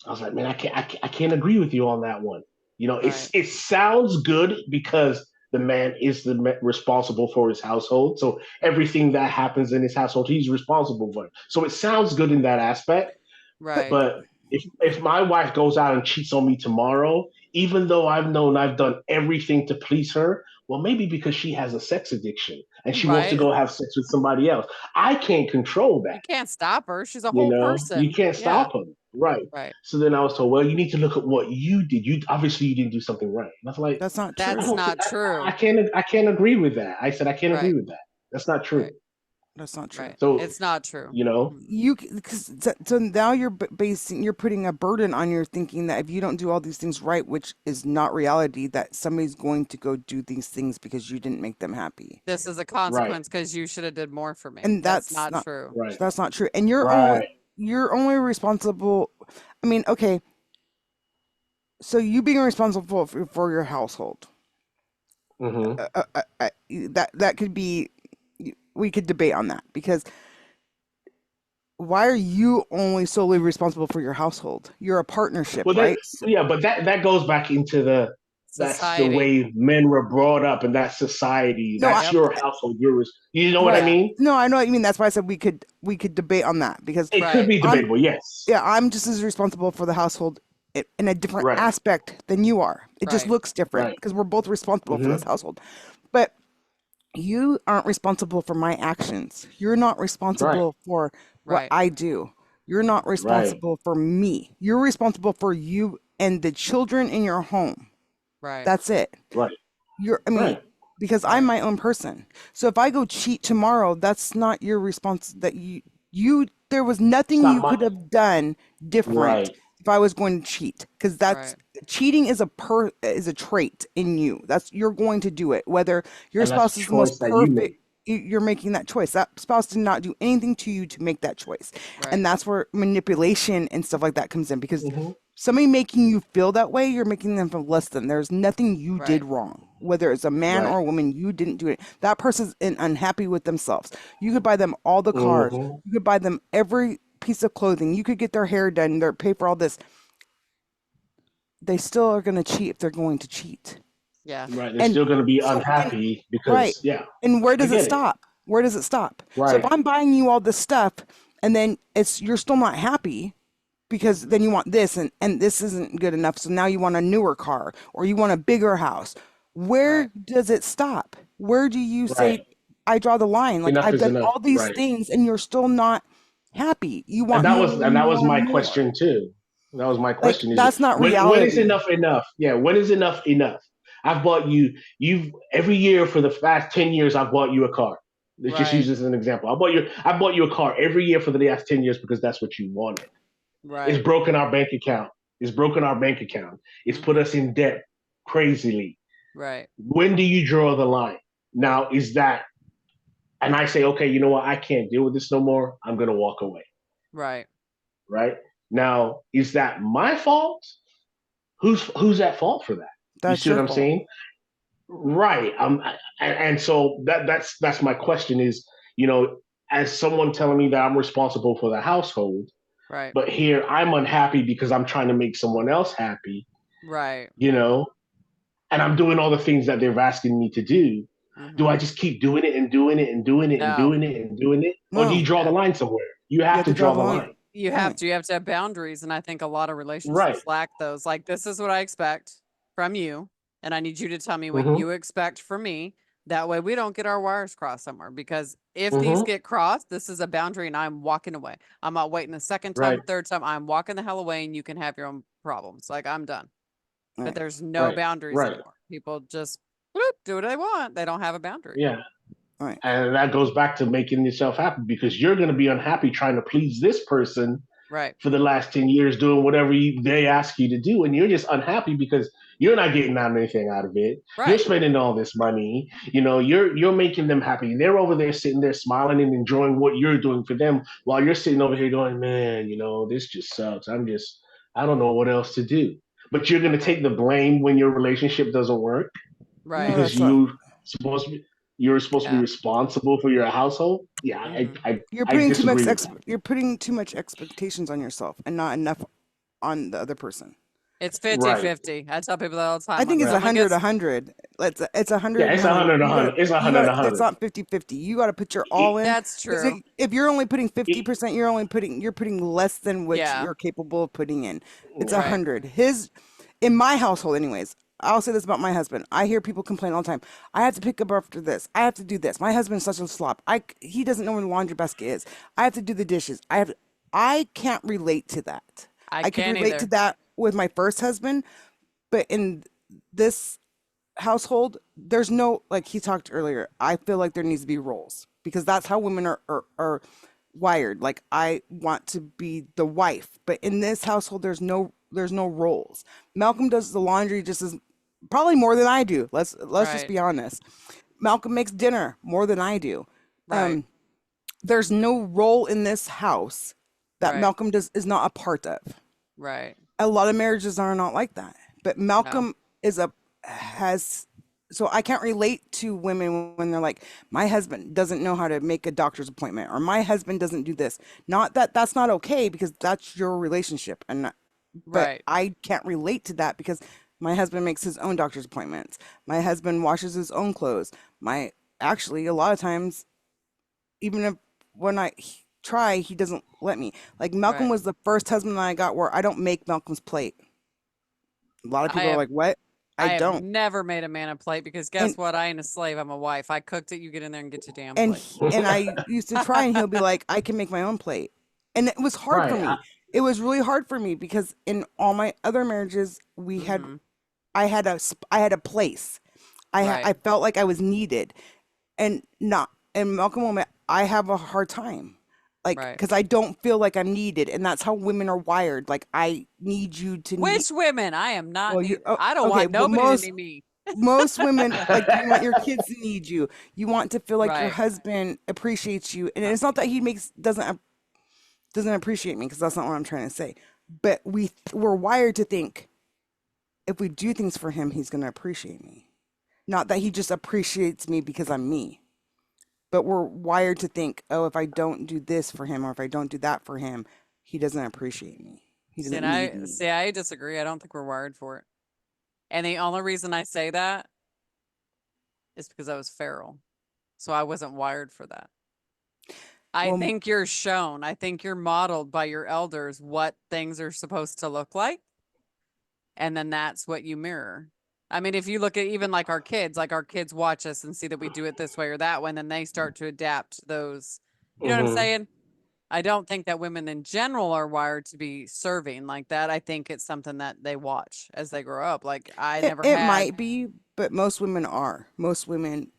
I was like, man, I can't agree with you on that one. Right. It sounds good because the man is responsible for his household. So everything that happens in his household, he's responsible for it. So it sounds good in that aspect. But Right. But if my wife goes out and cheats on me tomorrow, even though I've known I've done everything to please her, well, maybe because she has a sex addiction and she wants to Right. go have sex with somebody else. I can't control You that. can't stop her. She's a whole You person. can't Yeah. stop her. Right. Right. So then I was told, well, you need to look at what you did. You obviously you didn't do something right. And I was like, that's not I That's true. don't think not I true. can't agree with that. I said I can't agree Right. with that. That's not true. Right. That's not true. Right. So, It's not true. you know, Mhm. You because so now you're putting a burden on your thinking that if you don't do all these things right, which is not reality, that somebody's going to go do these things because you didn't make them happy, This is a right, consequence because you should have did more for me. and That's not true. right, that's not true. And right. you're only responsible. I mean, okay, so you being responsible for your household, Mm-hmm. that could be, we could debate on that because why are you only solely responsible for your household? You're a partnership, Well, right? but that goes back into that's the Society. way men were brought up, and that's society. No, That's Yep. your household. You know what I right. Yeah. mean? No, I know what you mean. That's why I said we could debate on that because It could Right. be I'm debatable, yes. yeah, I'm just as responsible for the household in a different Right, aspect than you are. It just Right. looks different right. because we're both responsible for Mm-hmm. this household. But you aren't responsible for my actions. You're not Right, responsible for what Right. I do. You're not right, responsible for me. You're responsible for you and the children in your home. Right. That's it. right, I mean, right. because I'm Right. my own person. So if I go cheat tomorrow, that's not your response. There was It's nothing not you my could have done different right, if I was going to cheat, because that's Right. cheating is a trait in you. You're going to do it, whether your and that's a spouse is the most choice that you perfect. make. You're making that choice. That spouse did not do anything to you to make that choice, Right. and that's where manipulation and stuff like that comes in. Because Mm-hmm. somebody making you feel that way, you're making them feel less than. There's nothing you did Right. wrong. Whether it's a man Right. or a woman, you didn't do it. That person's unhappy with themselves. You could buy them all the cars. Mm-hmm. You could buy them every piece of clothing. You could get their hair done, pay for all this. They still are going to cheat if they're going to cheat. Yeah. Right. They're And still going to be so unhappy right. because, yeah, And where I does it get it. stop? Where does it stop? So if Right. I'm buying you all this stuff and then you're still not happy because then you want this and this isn't good enough. So now you want a newer car or you want a bigger house. Where Right. does it stop? Where do you Right. say, I draw the line? Like Enough I've is done enough. all these Right. things and you're still not happy. You And want more and that was more my and more. question too. That was my Like question is that's not when is reality. enough enough? Yeah, when is enough enough? I've bought you've every year for the past 10 years I've bought you a car. Let's just use Right. this as an example. I bought you a car every year for the last 10 years because that's what you wanted. It's Right. broken our bank account. It's broken our bank account. It's put Mm-hmm. us in debt crazily. Right. When do you draw the line? Now is that and I say, okay, you know what? I can't deal with this no more. I'm gonna walk away. Right. Right? Now, is that my fault? Who's at fault for that? You That's see what your I'm fault. saying? Right. And so that's my question is, you know, as someone telling me that I'm responsible for the household, Right. but here I'm unhappy because I'm trying to make someone else happy, Right. you know, and I'm doing all the things that they're asking me to do. Do Mm-hmm. I just keep doing it and doing it and doing it and No. doing it and doing it? Or do you No, draw Yeah. the line somewhere? You you have have to to draw draw the the line. line. You have Right. to. You have to have boundaries. And I think a lot of Right. relationships lack those. Like, this is what I expect from you. And I need you to tell me what Mm-hmm. you expect from me. That way we don't get our wires crossed somewhere. Because if these Mm-hmm. get crossed, this is a boundary and I'm walking away. I'm not waiting the second time, Right. third time. I'm walking the hell away and you can have your own problems. Like, I'm done. But Right. there's no Right. boundaries Right. anymore. People just whoop, do what they want. They don't have a boundary. Yeah. Right. And that goes back to making yourself happy because you're going to be unhappy trying to please this person Right. for the last 10 years doing whatever they ask you to do. And you're just unhappy because you're not getting out anything out of it. You're Right. spending all this money. You know, you're making them happy. They're over there sitting there smiling and enjoying what you're doing for them while you're sitting over here going, man, you know, this just sucks. I don't know what else to do. But you're going to take the blame when your relationship doesn't work No, Right. because that's not. supposed to be you're supposed to be Yeah. responsible for your household. Yeah, Mm-hmm. I disagree with that. You're putting too much expectations on yourself and not enough on the other person. It's Right, 50-50. I tell people that all the I time. When think it's right. a someone hundred, a gets, hundred. It's a Yeah, hundred and it's a hundred. hundred, a hundred. It's a hundred, a It's hundred. not 50-50. You got to put your It, all in that's because true. if you're only putting it, 50%, you're putting less than what Yeah. you're capable of putting in. It's a right, Right. hundred. In my household anyways, I'll say this about my husband. I hear people complain all the time. I have to pick up after this. I have to do this. My husband's such a slop. He doesn't know where the laundry basket is. I have to do the dishes. I can't relate to that. I I could can't relate to either. that with my first husband, but in this household, there's no, like he talked earlier, I feel like there needs to be roles because that's how women are wired. Like I want to be the wife, but in this household, there's no roles. Malcolm does the laundry just as probably more than I do. Let's just Right. be honest. Malcolm makes dinner more than I do. Right. There's no role in this house that Right. Malcolm is not a part of. Right. A lot of marriages are not like that. But No. Malcolm has so I can't relate to women when they're like, my husband doesn't know how to make a doctor's appointment or my husband doesn't do this. Not that that's not okay because that's your relationship but Right. I can't relate to that because my husband makes his own doctor's appointments. My husband washes his own clothes. My Actually a lot of times even if when try, he doesn't let me. Like Malcolm Right. was the first husband that I got where I don't make Malcolm's plate. A lot of I people are have like, "What?" I I have don't. never made a man a plate because And guess what? I ain't a slave. I'm a wife. I cooked it. You get in there and get your damn and plate. he, and I used to try, and he'll be like, "I can make my own plate," and it was hard for right. me. It was really hard for me because in all my other marriages, Mm-hmm. I had a place. Right. I felt like I was needed, and not and Malcolm will admit, I have a hard time. Like, Right. because I don't feel like I'm needed, and that's how women are wired. Like, I need you to need. Which women? I am not Well, you neither. I don't okay, want but nobody to need me. most women like you want your kids to need you. You want to feel like your Right. husband appreciates you, and it's not that he doesn't appreciate me because that's not what I'm trying to say. But we're wired to think if we do things for him, he's going to appreciate me. Not that he just appreciates me because I'm me, but we're wired to think, oh, if I don't do this for him or if I don't do that for him, he doesn't appreciate me. He See, doesn't and need me. I disagree. I don't think we're wired for it. And the only reason I say that is because I was feral. So I wasn't wired for that. I Well, think you're shown, I think you're modeled by your elders what things are supposed to look like. And then that's what you mirror. I mean, if you look at even like our kids watch us and see that we do it this way or that way, and then they start to adapt those. You know what I'm Hmm. saying? I don't think that women in general are wired to be serving like that. I think it's something that they watch as they grow up. Like I it, never it had. might be, but most women are. Most women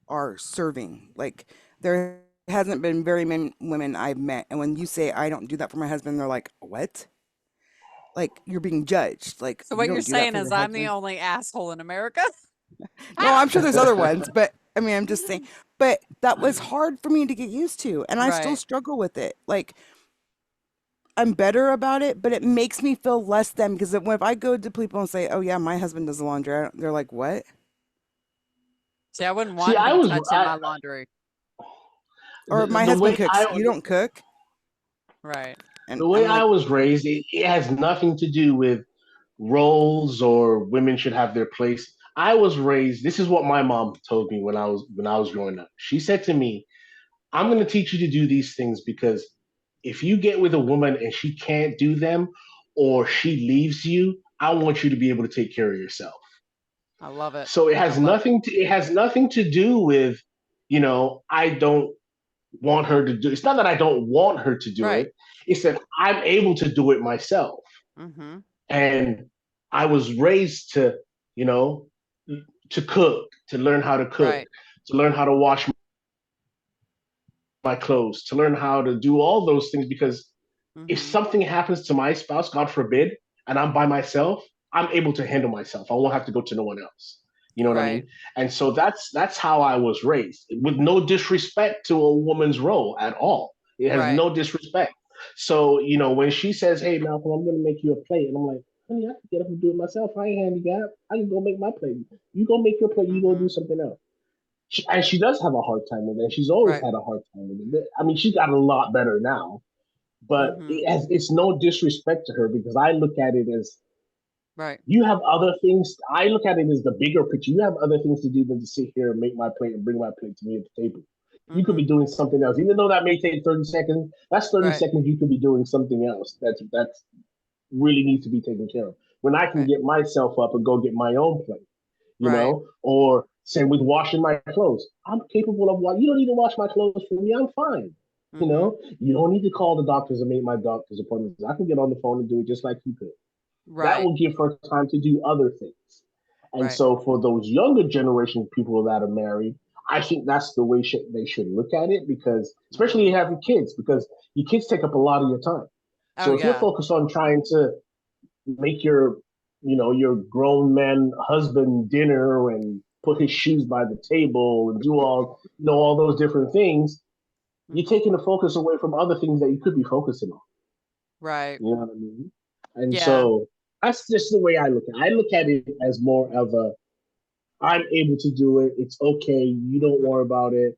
are serving. Like there hasn't been very many women I've met, and when you say I don't do that for my husband, they're like, "What?" Like you're being judged. Like So you what you're don't do that saying for is your I'm the husband. only asshole in America? No, I'm sure there's other ones, but I mean, I'm just saying. But that was hard for me to get used to, and I still Right. struggle with it. Like I'm better about it, but it makes me feel less than because if I go to people and say, "Oh yeah, my husband does the laundry," they're like, "What?" See, I wouldn't See, want him touching my laundry. Or my the husband way cooks. You don't cook, Right. and the way I'm I like, was raised, it has nothing to do with roles or women should have their place. I was raised. This is what my mom told me when I was growing up. She said to me, "I'm going to teach you to do these things because if you get with a woman and she can't do them, or she leaves you, I want you to be able to take care of yourself." I love it. So I love it. it has nothing to do with, I don't want her to do. It's not that I don't want her to do Right. it. It's that I'm able to do it myself. Mm-hmm. And I was raised you know, to cook, to learn how to cook, Right. to learn how to wash my clothes, to learn how to do all those things because if Mm-hmm. something happens to my spouse, God forbid, and I'm by myself, I'm able to handle myself. I won't have to go to no one else. You know what I Right. mean? And so that's how I was raised, with no disrespect to a woman's role at all. It has Right. no disrespect. So, when she says, "Hey, Malcolm, I'm gonna make you a plate," and I'm like, "Honey, I can get up and do it myself. I ain't handicapped. I can go make my plate. You go make your plate, you go do Mm-hmm. something else." And she does have a hard time with it. And she's always Right. had a hard time with it. I mean, she's got a lot better now, but Mm-hmm. it's no disrespect to her because I look at it as Right. you have other things. I look at it as the bigger picture. You have other things to do than to sit here and make my plate and bring my plate to me at the table. You could Mm-hmm. be doing something else, even though that may take 30 seconds. That's 30 Right. seconds you could be doing something else. That's really needs to be taken care of. When I can Right. get myself up and go get my own plate, Right. or same with washing my clothes. I'm capable of what you don't need to wash my clothes for me. I'm fine. Mm-hmm. You don't need to call the doctors and make my doctor's appointments. I can get on the phone and do it just like you could. That Right. will give her time to do other things. And Right. so for those younger generation people that are married, I think that's the way they should look at it because, especially Mm-hmm. you have your kids, because your kids take up a lot of your time. Oh So if you're yeah. focused on trying to make your grown man husband dinner and put his shoes by the table and do all those different things, you're Mm-hmm. taking the focus away from other things that you could be focusing on. Right. You know what I mean? And Yeah. so that's just the way I look at it. I look at it as more of I'm able to do it. It's okay. You don't Mm-hmm. worry about it.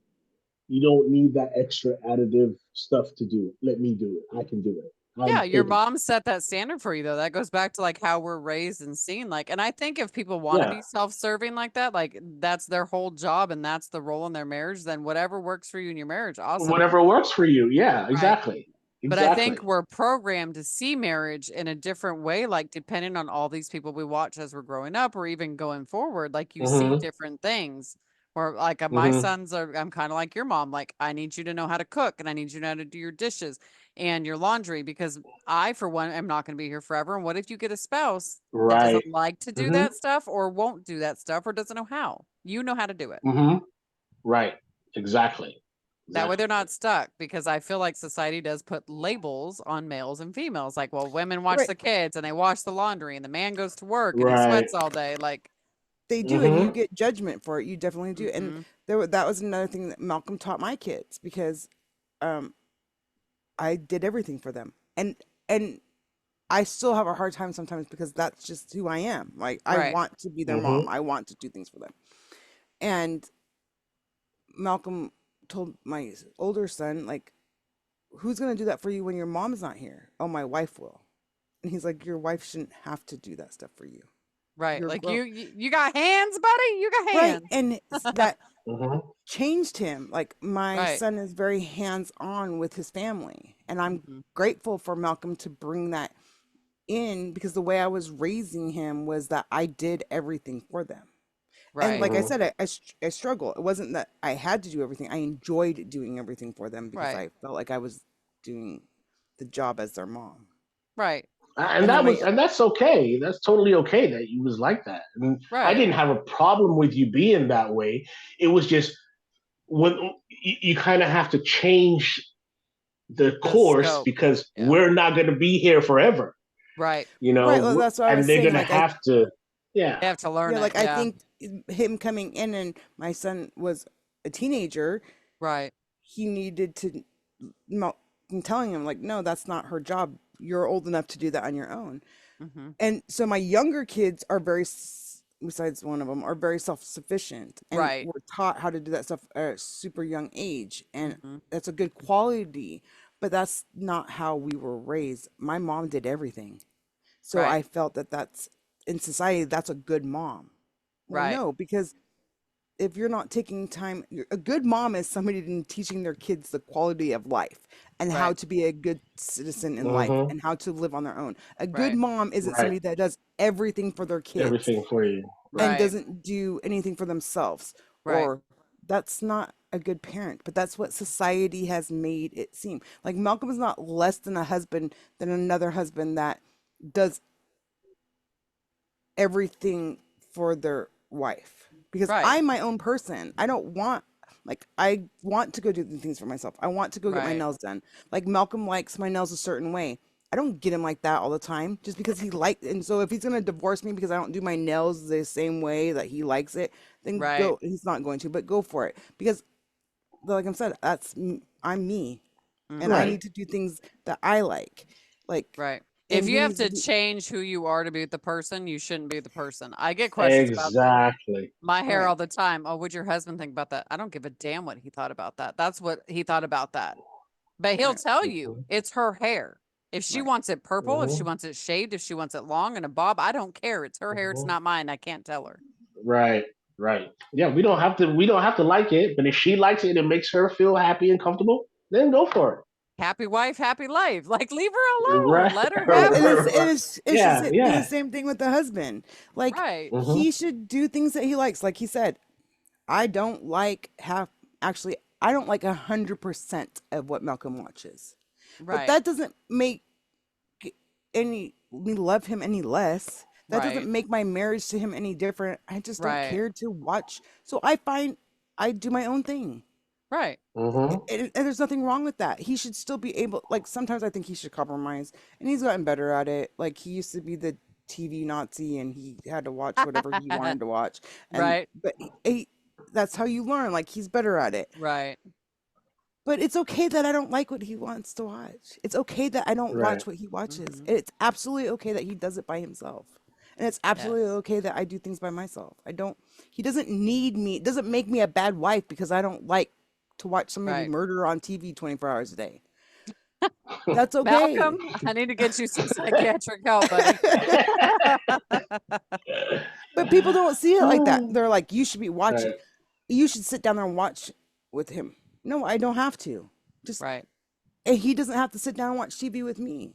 You don't need that extra additive stuff to do it. Let me do it. I can do it. I'm Yeah, your capable. mom set that standard for you though. That goes back to like how we're raised and seen. Like, and I think if people want to Yeah. be self-serving like that, like that's their whole job and that's the role in their marriage, then whatever works for you in your marriage, awesome. Whatever works for you. Yeah, Right. exactly. But I think Exactly. we're programmed to see marriage in a different way, like depending on all these people we watch as we're growing up or even going forward, like you see Mm-hmm. different things. Or like my Mm-hmm. sons are, I'm kind of like your mom. Like, I need you to know how to cook and I need you to know how to do your dishes and your laundry because I, for one, am not going to be here forever. And what if you get a spouse that Right. doesn't like to do Mm-hmm. that stuff or won't do that stuff or doesn't know how? You know how to do it. Mm-hmm. Right. Exactly. That way Exactly. they're not stuck because I feel like society does put labels on males and females. Like, well, women watch right, the kids and they wash the laundry and the man goes to work and he Right. sweats all day. Like, they do, and you Mm-hmm. get judgment for it. You definitely do. And mm-hmm, that was another thing that Malcolm taught my kids because um, I did everything for them, and I still have a hard time sometimes because that's just who I am. Like I right. want to be their Mm-hmm. mom. I want to do things for them. And Malcolm told my older son, like, who's going to do that for you when your mom's not here? Oh, my wife will. And he's like, your wife shouldn't have to do that stuff for you. Right. You're Like grown. you got hands, buddy. You got Right. hands. And that Mhm. changed him. Like my Right. son is very hands-on with his family, and I'm Mhm. grateful for Malcolm to bring that in because the way I was raising him was that I did everything for them. And Right. like I Mhm. said, I struggle. It wasn't that I had to do everything. I enjoyed doing everything for them because Right. I felt like I was doing the job as their mom. Right. And And then that my was, and that's okay. That's totally okay that you was like that. And I Right. didn't have a problem with you being that way. It was just when you kind of have to change the The course scope. because Yeah. we're not going to be here forever, Right. right, well, that's what I and was they're saying. going to Like I have to, They yeah. have to learn yeah, it. like I Yeah. think him coming in and my son was a teenager, Right. he needed to no, I'm telling him like, no, that's not her job. You're old enough to do that on your own. Mhm. And so my younger kids are besides one of them, are very self-sufficient and Right. were taught how to do that stuff at a super young age. And Mhm. that's a good quality, but that's not how we were raised. My mom did everything. So Right. I felt that that's in society, that's a good mom. Well, Right. no, because if you're not taking time, a good mom is somebody teaching their kids the quality of life and how Right. to be a good citizen in life Hmm. and how to live on their own. A good Right. mom isn't Right. somebody that does everything for their kids Everything for you. and Right. Right. doesn't do anything for themselves, Right. or that's not a good parent. But that's what society has made it seem. Like Malcolm is not less than a husband than another husband that does everything for their wife, because Right. I'm my own person. I don't want, like, I want to go do the things for myself. I want to go get my Right. nails done. Like Malcolm likes my nails a certain way. I don't get him like that all the time just because he like, and so if he's going to divorce me because I don't do my nails the same way that he likes it, then Right. go. He's not going to, but go for it, because like I said, I'm me and I Mhm. Right. need to do things that I like, Right. If and you he have needs to to do change who you are to be the person, you shouldn't be the person. I get questions about Exactly. my hair right. all the time. Oh, what'd your husband think about that? I don't give a damn what he thought about that. That's what he thought about that. But he'll Right. tell you Hmm. it's her hair. If she Right. wants it purple, if she Hmm. wants it shaved, if she wants it long and a bob, I don't care. It's her hair. It's Hmm. not mine. I can't tell her. Right. Right. Yeah, we don't have to like it, but if she likes it and it makes her feel happy and comfortable, then go for Happy wife, happy life. Like, leave her it. alone. Right. Let her Right. have And her. it's just Yeah, the yeah. same thing with the husband. Like Right. Hmm. he should do things that he likes. Like he said, I don't like actually I don't like 100% of what Malcolm watches. But Right. that doesn't make any me love him any less. That doesn't Right. make my marriage to him any different. I just don't Right. care to watch. So I find I do my own thing. Right. Hmm. And there's nothing wrong with that. He should still be able, like, sometimes I think he should compromise, and he's gotten better at it. Like, he used to be the TV Nazi and he had to watch whatever he wanted to watch. And, Right. but that's how you learn. Like, he's better at it. Right. But it's okay that I don't like what he wants to watch. It's okay that I don't Right. watch what he watches. Hmm. It's absolutely okay that he does it by himself. And it's Yes. absolutely okay that I do things by myself. He doesn't need me. It doesn't make me a bad wife because I don't like to watch somebody Right. murder on TV 24 hours a day. That's okay. Malcolm, I need to get you some psychiatric help, buddy. But people don't see it like that. Right. They're like, you should be watching. You should sit down there and watch with him. No, I don't have to. Just Right. and he doesn't have to sit down and watch TV with me.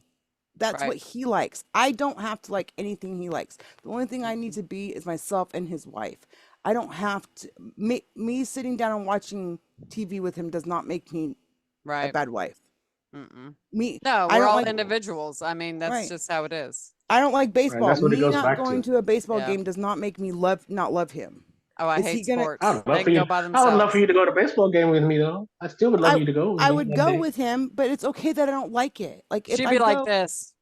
That's Right. what he likes. I don't have to like anything he likes. The only thing I need to be is myself and his wife. I don't have to. Me sitting down and watching TV with him does not make me a Right. bad wife. Mm-mm. Me, No, I we're don't all like individuals. I mean, that's right. just how it is. I don't like Right. baseball. That's what it Me goes not back going to. to a baseball Yeah. game does not make me not love him. Oh, I Is hate he gonna? sports. I would They love for can you. go by I would love for themselves. you to go to a baseball game with me, though. I still would love I you to go with I me would one go day. with him, but it's okay that I don't like it. Like if She'd I be like go, this.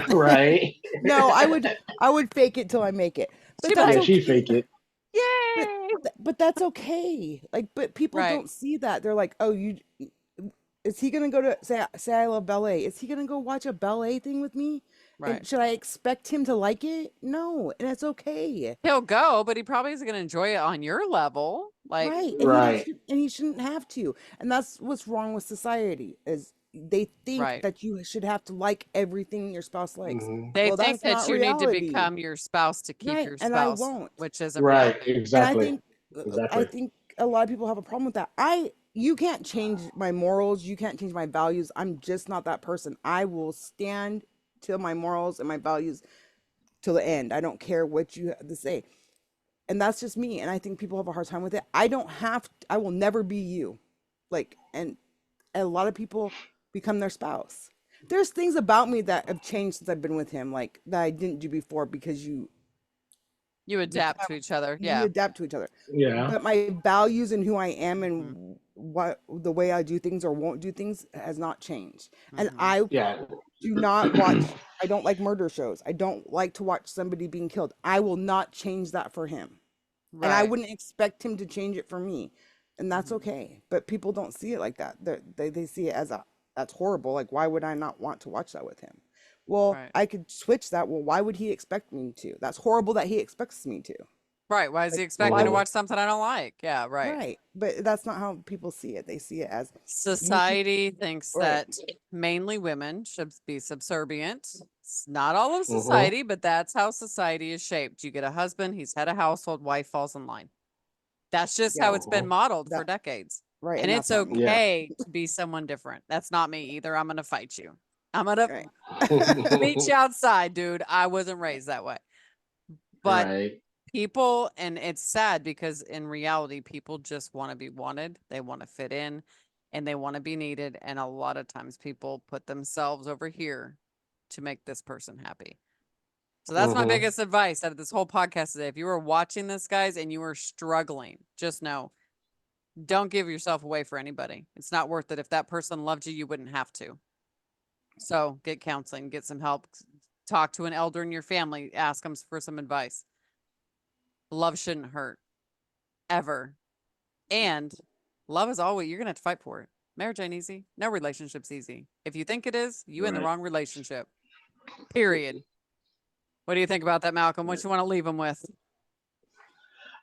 Right. no, I would fake it till I make it. But She'd be that's Yeah, like, she okay. fake it. But yay. but that's okay. Like, but people Right. don't see that. They're like, oh, you is he gonna go to say I love ballet? Is he gonna go watch a ballet thing with me? Right. And should I expect him to like it? No, and it's okay. He'll go, but he probably isn't going to enjoy it on your level. Like, Right. Right. And he shouldn't have to. And that's what's wrong with society is they think Right. that you should have to like everything your spouse likes. Mhm. They Well, think that's that not you need to reality. become your spouse to keep Right. your And I spouse, won't. which isn't Right, reality. And I exactly. think I Exactly. think a lot of people have a problem with that. You can't change my morals, you can't change my values. I'm just not that person. I will stand to my morals and my values till the end. I don't care what you have to say. And that's just me. And I think people have a hard time with it. I will never be you. Like, and a lot of people become their spouse. There's things about me that have changed since I've been with him, like that I didn't do before because You adapt to each other. you Yeah. adapt to each other. Yeah. But my values and who I am Mhm. and what the way I do things or won't do things has not changed. And Mhm. I Yeah. do not watch, I don't like murder shows. I don't like to watch somebody being killed. I will not change that for him. And I Right. wouldn't expect him to change it for me. And that's Mhm. okay. But people don't see it like that. They see it as that's horrible. Like, why would I not want to watch that with him? Well, Right. I could switch that. Well, why would he expect me to? That's horrible that he expects me to. Right. Why does he Like, expect me why to would, watch something I don't like? Yeah. Right. right. But that's not how people see it. They see it as you should, Society thinks right. that mainly women should be subservient. It's not all of Mhm. society, but that's how society is shaped. You get a husband, he's head of household, wife falls in line. That's just how Yeah. it's been Mhm. modeled for That, decades. right. And And it's that's not me. Yeah. okay to be someone different. That's not me either. I'm going to fight you. I'm going to Right. meet you outside, dude. I wasn't raised that way. But Right. people, and it's sad because in reality, people just want to be wanted. They want to fit in and they want to be needed. And a lot of times people put themselves over here to make this person happy. So that's my Mhm. biggest advice out of this whole podcast today. If you were watching this, guys, and you were struggling, just know, don't give yourself away for anybody. It's not worth it. If that person loved you, you wouldn't have to. So get counseling, get some help, talk to an elder in your family, ask them for some advice. Love shouldn't hurt ever. And love is always, you're going to have to fight for it. Marriage ain't easy. No relationship's easy. If you think it is, you in the Right. wrong relationship. Period. What do you think about that, Malcolm? What you want to leave them with?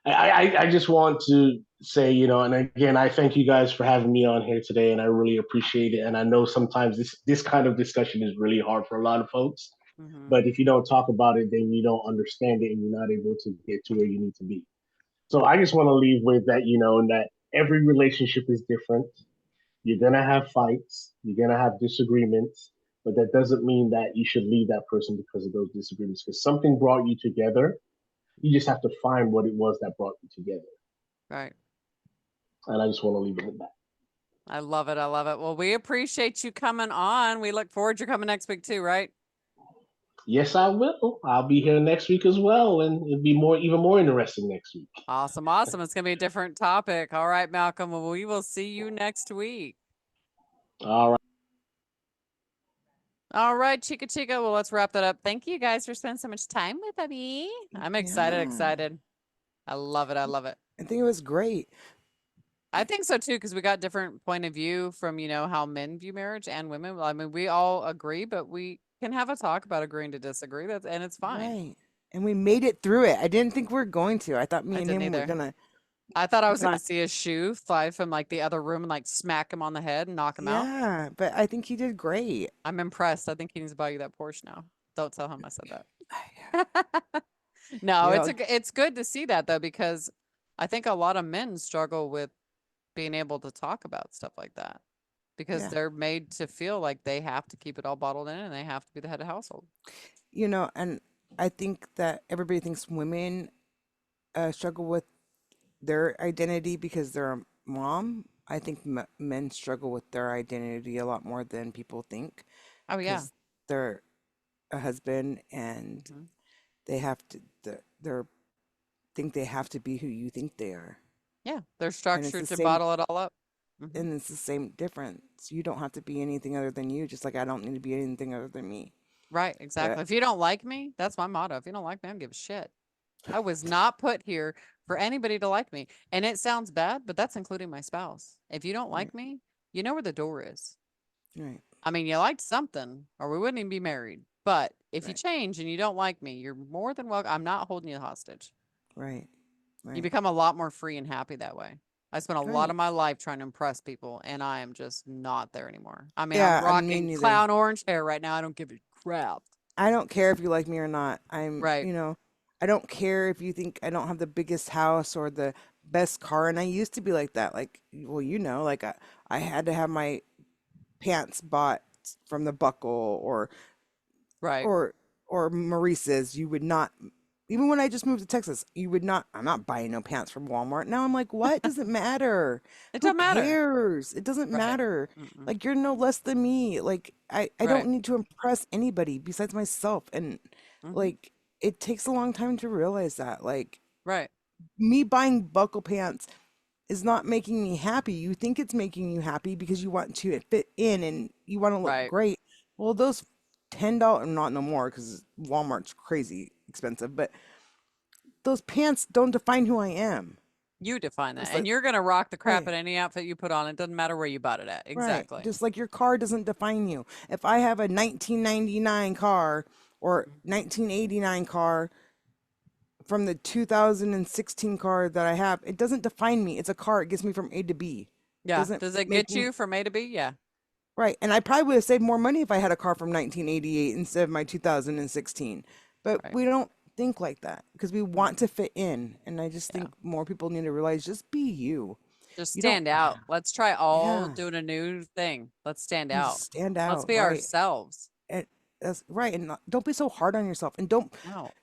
I just want to say, and again, I thank you guys for having me on here today, and I really appreciate it. And I know sometimes this kind of discussion is really hard for a lot of folks, Mm-hmm. but if you don't talk about it, then you don't understand it, and you're not able to get to where you need to be. So I just want to leave with that, and that every relationship is different. You're gonna have fights, you're gonna have disagreements, but that doesn't mean that you should leave that person because of those disagreements. Because something brought you together, you just have to find what it was that brought you together. Right. And I just want to leave it at that. I love it. I love it. Well, we appreciate you coming on. We look forward to you coming next week too, right? Yes, I will. I'll be here next week as well, and it'll be even more interesting next week. Awesome. Awesome. It's going to be a different topic. All right, Malcolm. Well, we will see you next week. All right. All right, Chica Chica. Well, let's wrap that up. Thank you guys for spending so much time with me. I'm excited. Yeah. Excited. I love it. I love it. I think it was great. I think so too, because we got different point of view from, how men view marriage and women. I mean, we all agree, but we can have a talk about agreeing to disagree. And it's fine. Right. And we made it through it. I didn't think we were going to. I thought me I and didn't him were either. gonna. I thought I was going Not- to see a shoe fly from like the other room and like smack him on the head and knock him out. Yeah, but I think he did great. I'm impressed. I think he needs to buy you that Porsche now. Don't tell him I said that. No, Yeah. it's good to see that though, because I think a lot of men struggle with being able to talk about stuff like that because Yeah. they're made to feel like they have to keep it all bottled in and they have to be the head of household. And I think that everybody thinks women struggle with their identity because they're a mom. I think men struggle with their identity a lot more than people think Oh yeah. because they're a husband and Mhm. they have to. They're think they have to be who you think they are, Yeah. They're and it's structured the to same. bottle it all up. Mhm. And it's the same difference. You don't have to be anything other than you, just like I don't need to be anything other than me. Right. Exactly. But If you don't like me, that's my motto. If you don't like me, I don't give a shit. I was not put here for anybody to like me. And it sounds bad, but that's including my spouse. If you don't right, like me, you know where the door is. right, I mean, you liked something or we wouldn't even be married. But if you right, change and you don't like me, you're more than welcome. I'm not holding you hostage. right, You right, become a lot more free and happy that way. I spent a lot Right. of my life trying to impress people, and I am just not there anymore. I mean, Yeah, I'm I mean, me rocking neither. clown orange hair right now. I don't give a crap. I don't care if you like me or not. Right. I don't care if you think I don't have the biggest house or the best car. And I used to be like that. Like, well, like I had to have my pants bought from the Buckle Right. or or Maurice's. You would not, even when I just moved to Texas, you would not. I'm not buying no pants from Walmart. Now I'm like, what? Does it matter? It Who doesn't matter. cares? It doesn't Right. matter. Mm-mm. Like you're no less than me. Like I Right. don't need to impress anybody besides myself. And Mm-hmm. like it takes a long time to realize that. Like Right. me buying buckle pants is not making me happy. You think it's making you happy because you want to fit in and you want to look Right. great. Well, those $10, not no more because Walmart's crazy expensive, but those pants don't define who I am. You define that. Just And like you're going to rock the crap right, at any outfit you put on. It doesn't matter where you bought it at. right. Exactly. Just like your car doesn't define you. If I have a 1999 car or Mhm. 1989 car from the 2016 car that I have, it doesn't define me. It's a car. It gets me from A to B. Yeah. Doesn't Does it make get me you from A to B? Yeah. right. And I probably would have saved more money if I had a car from 1988 instead of my 2016. But Right. we don't think like that because we want Mm-mm. to fit in. And I just Yeah. think more people need to realize just be you. Just You don't, stand out. Let's try all yeah, doing a new thing. Let's stand and out. just stand Let's out. be Right. ourselves. And that's right. And don't be so hard on yourself. And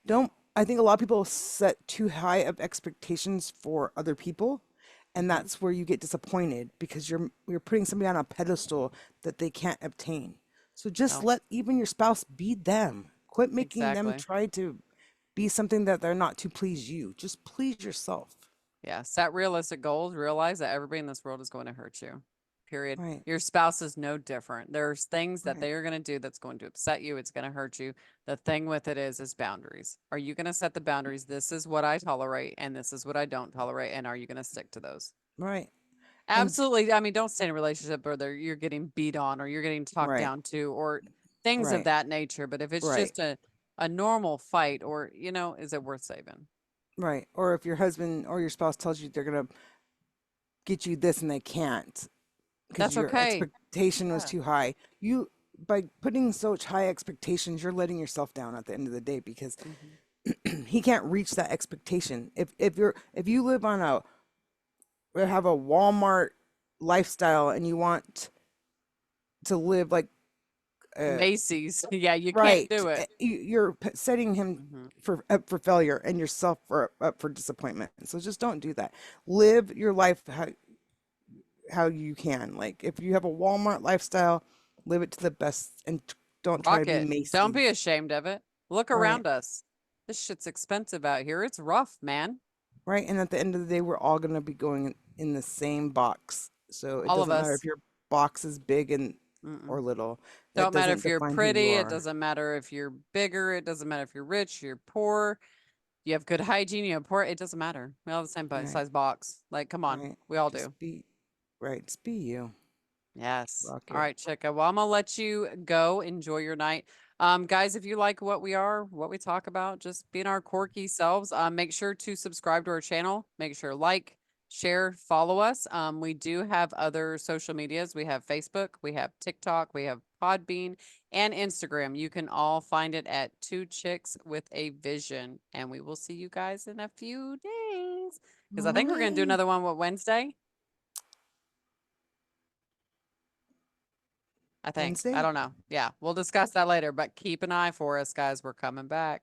No. I think a lot of people set too high of expectations for other people. And Hmm. that's where you get disappointed because you're putting somebody on a pedestal that they can't obtain. So just No. let even your spouse be them. Quit making them Exactly. try to be something that they're not to please you. Just please yourself. Yeah. Set realistic goals. Realize that everybody in this world is going to hurt you. Period. Right. Your spouse is no different. There's things that Right. they are going to do that's going to upset you. It's going to hurt you. The thing with it is boundaries. Are you going to set the boundaries? This is what I tolerate and this is what I don't tolerate. And are you going to stick to those? Right. And Absolutely. I mean, don't stay in a relationship where you're getting beat on or you're getting talked right. down to or things of Right. that nature. But if it's Right. just a normal fight or, is it worth saving? Right. Or if your husband or your spouse tells you they're gonna get you this and they can't because That's your okay. expectation was Yeah. too high. You by putting such high expectations, you're letting yourself down at the end of the day because Hmm. he can't reach that expectation. If you live on a or have a Walmart lifestyle and you want to live like Macy's. Yeah, you can't right, do it. you're setting him Hmm. for up for failure and yourself for up for disappointment. So just don't do that. Live your life how you can. Like if you have a Walmart lifestyle, live it to the best and don't try Rock to be it. Don't be Macy's. ashamed of it. Look Right. around us. This shit's expensive out here. It's rough, man. Right. And at the end of the day, we're all going to be going in the same box. So it All of doesn't matter if us. your box is big and Mm-mm. or little. That Don't matter doesn't if you're define who you pretty. It are. doesn't matter if you're bigger. It doesn't matter if you're rich, you're poor. You have good hygiene, you have poor. It doesn't matter. We all have the same Right. size box. Like, come on. Right. We all Just do. be right. Just be you. Yes. Rock All it. right, Chica. Well, I'm gonna let you go. Enjoy your night. Guys, if you like what we are, what we talk about, just being our quirky selves, make sure to subscribe to our channel. Make sure like, share, follow us. We do have other social medias. We have Facebook, we have TikTok, we have Podbean, and Instagram. You can all find it at Two Chicks with a Vision. And we will see you guys in a few days. Because I think we're gonna do Bye. another one what Wednesday. I think. I Wednesday. don't know. Yeah, we'll discuss that later, but keep an eye for us, guys. We're coming back.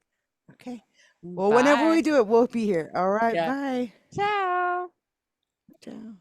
Okay. Well, whenever Bye. we do it, we'll be here. All right. Yeah. Bye. Ciao. Ciao.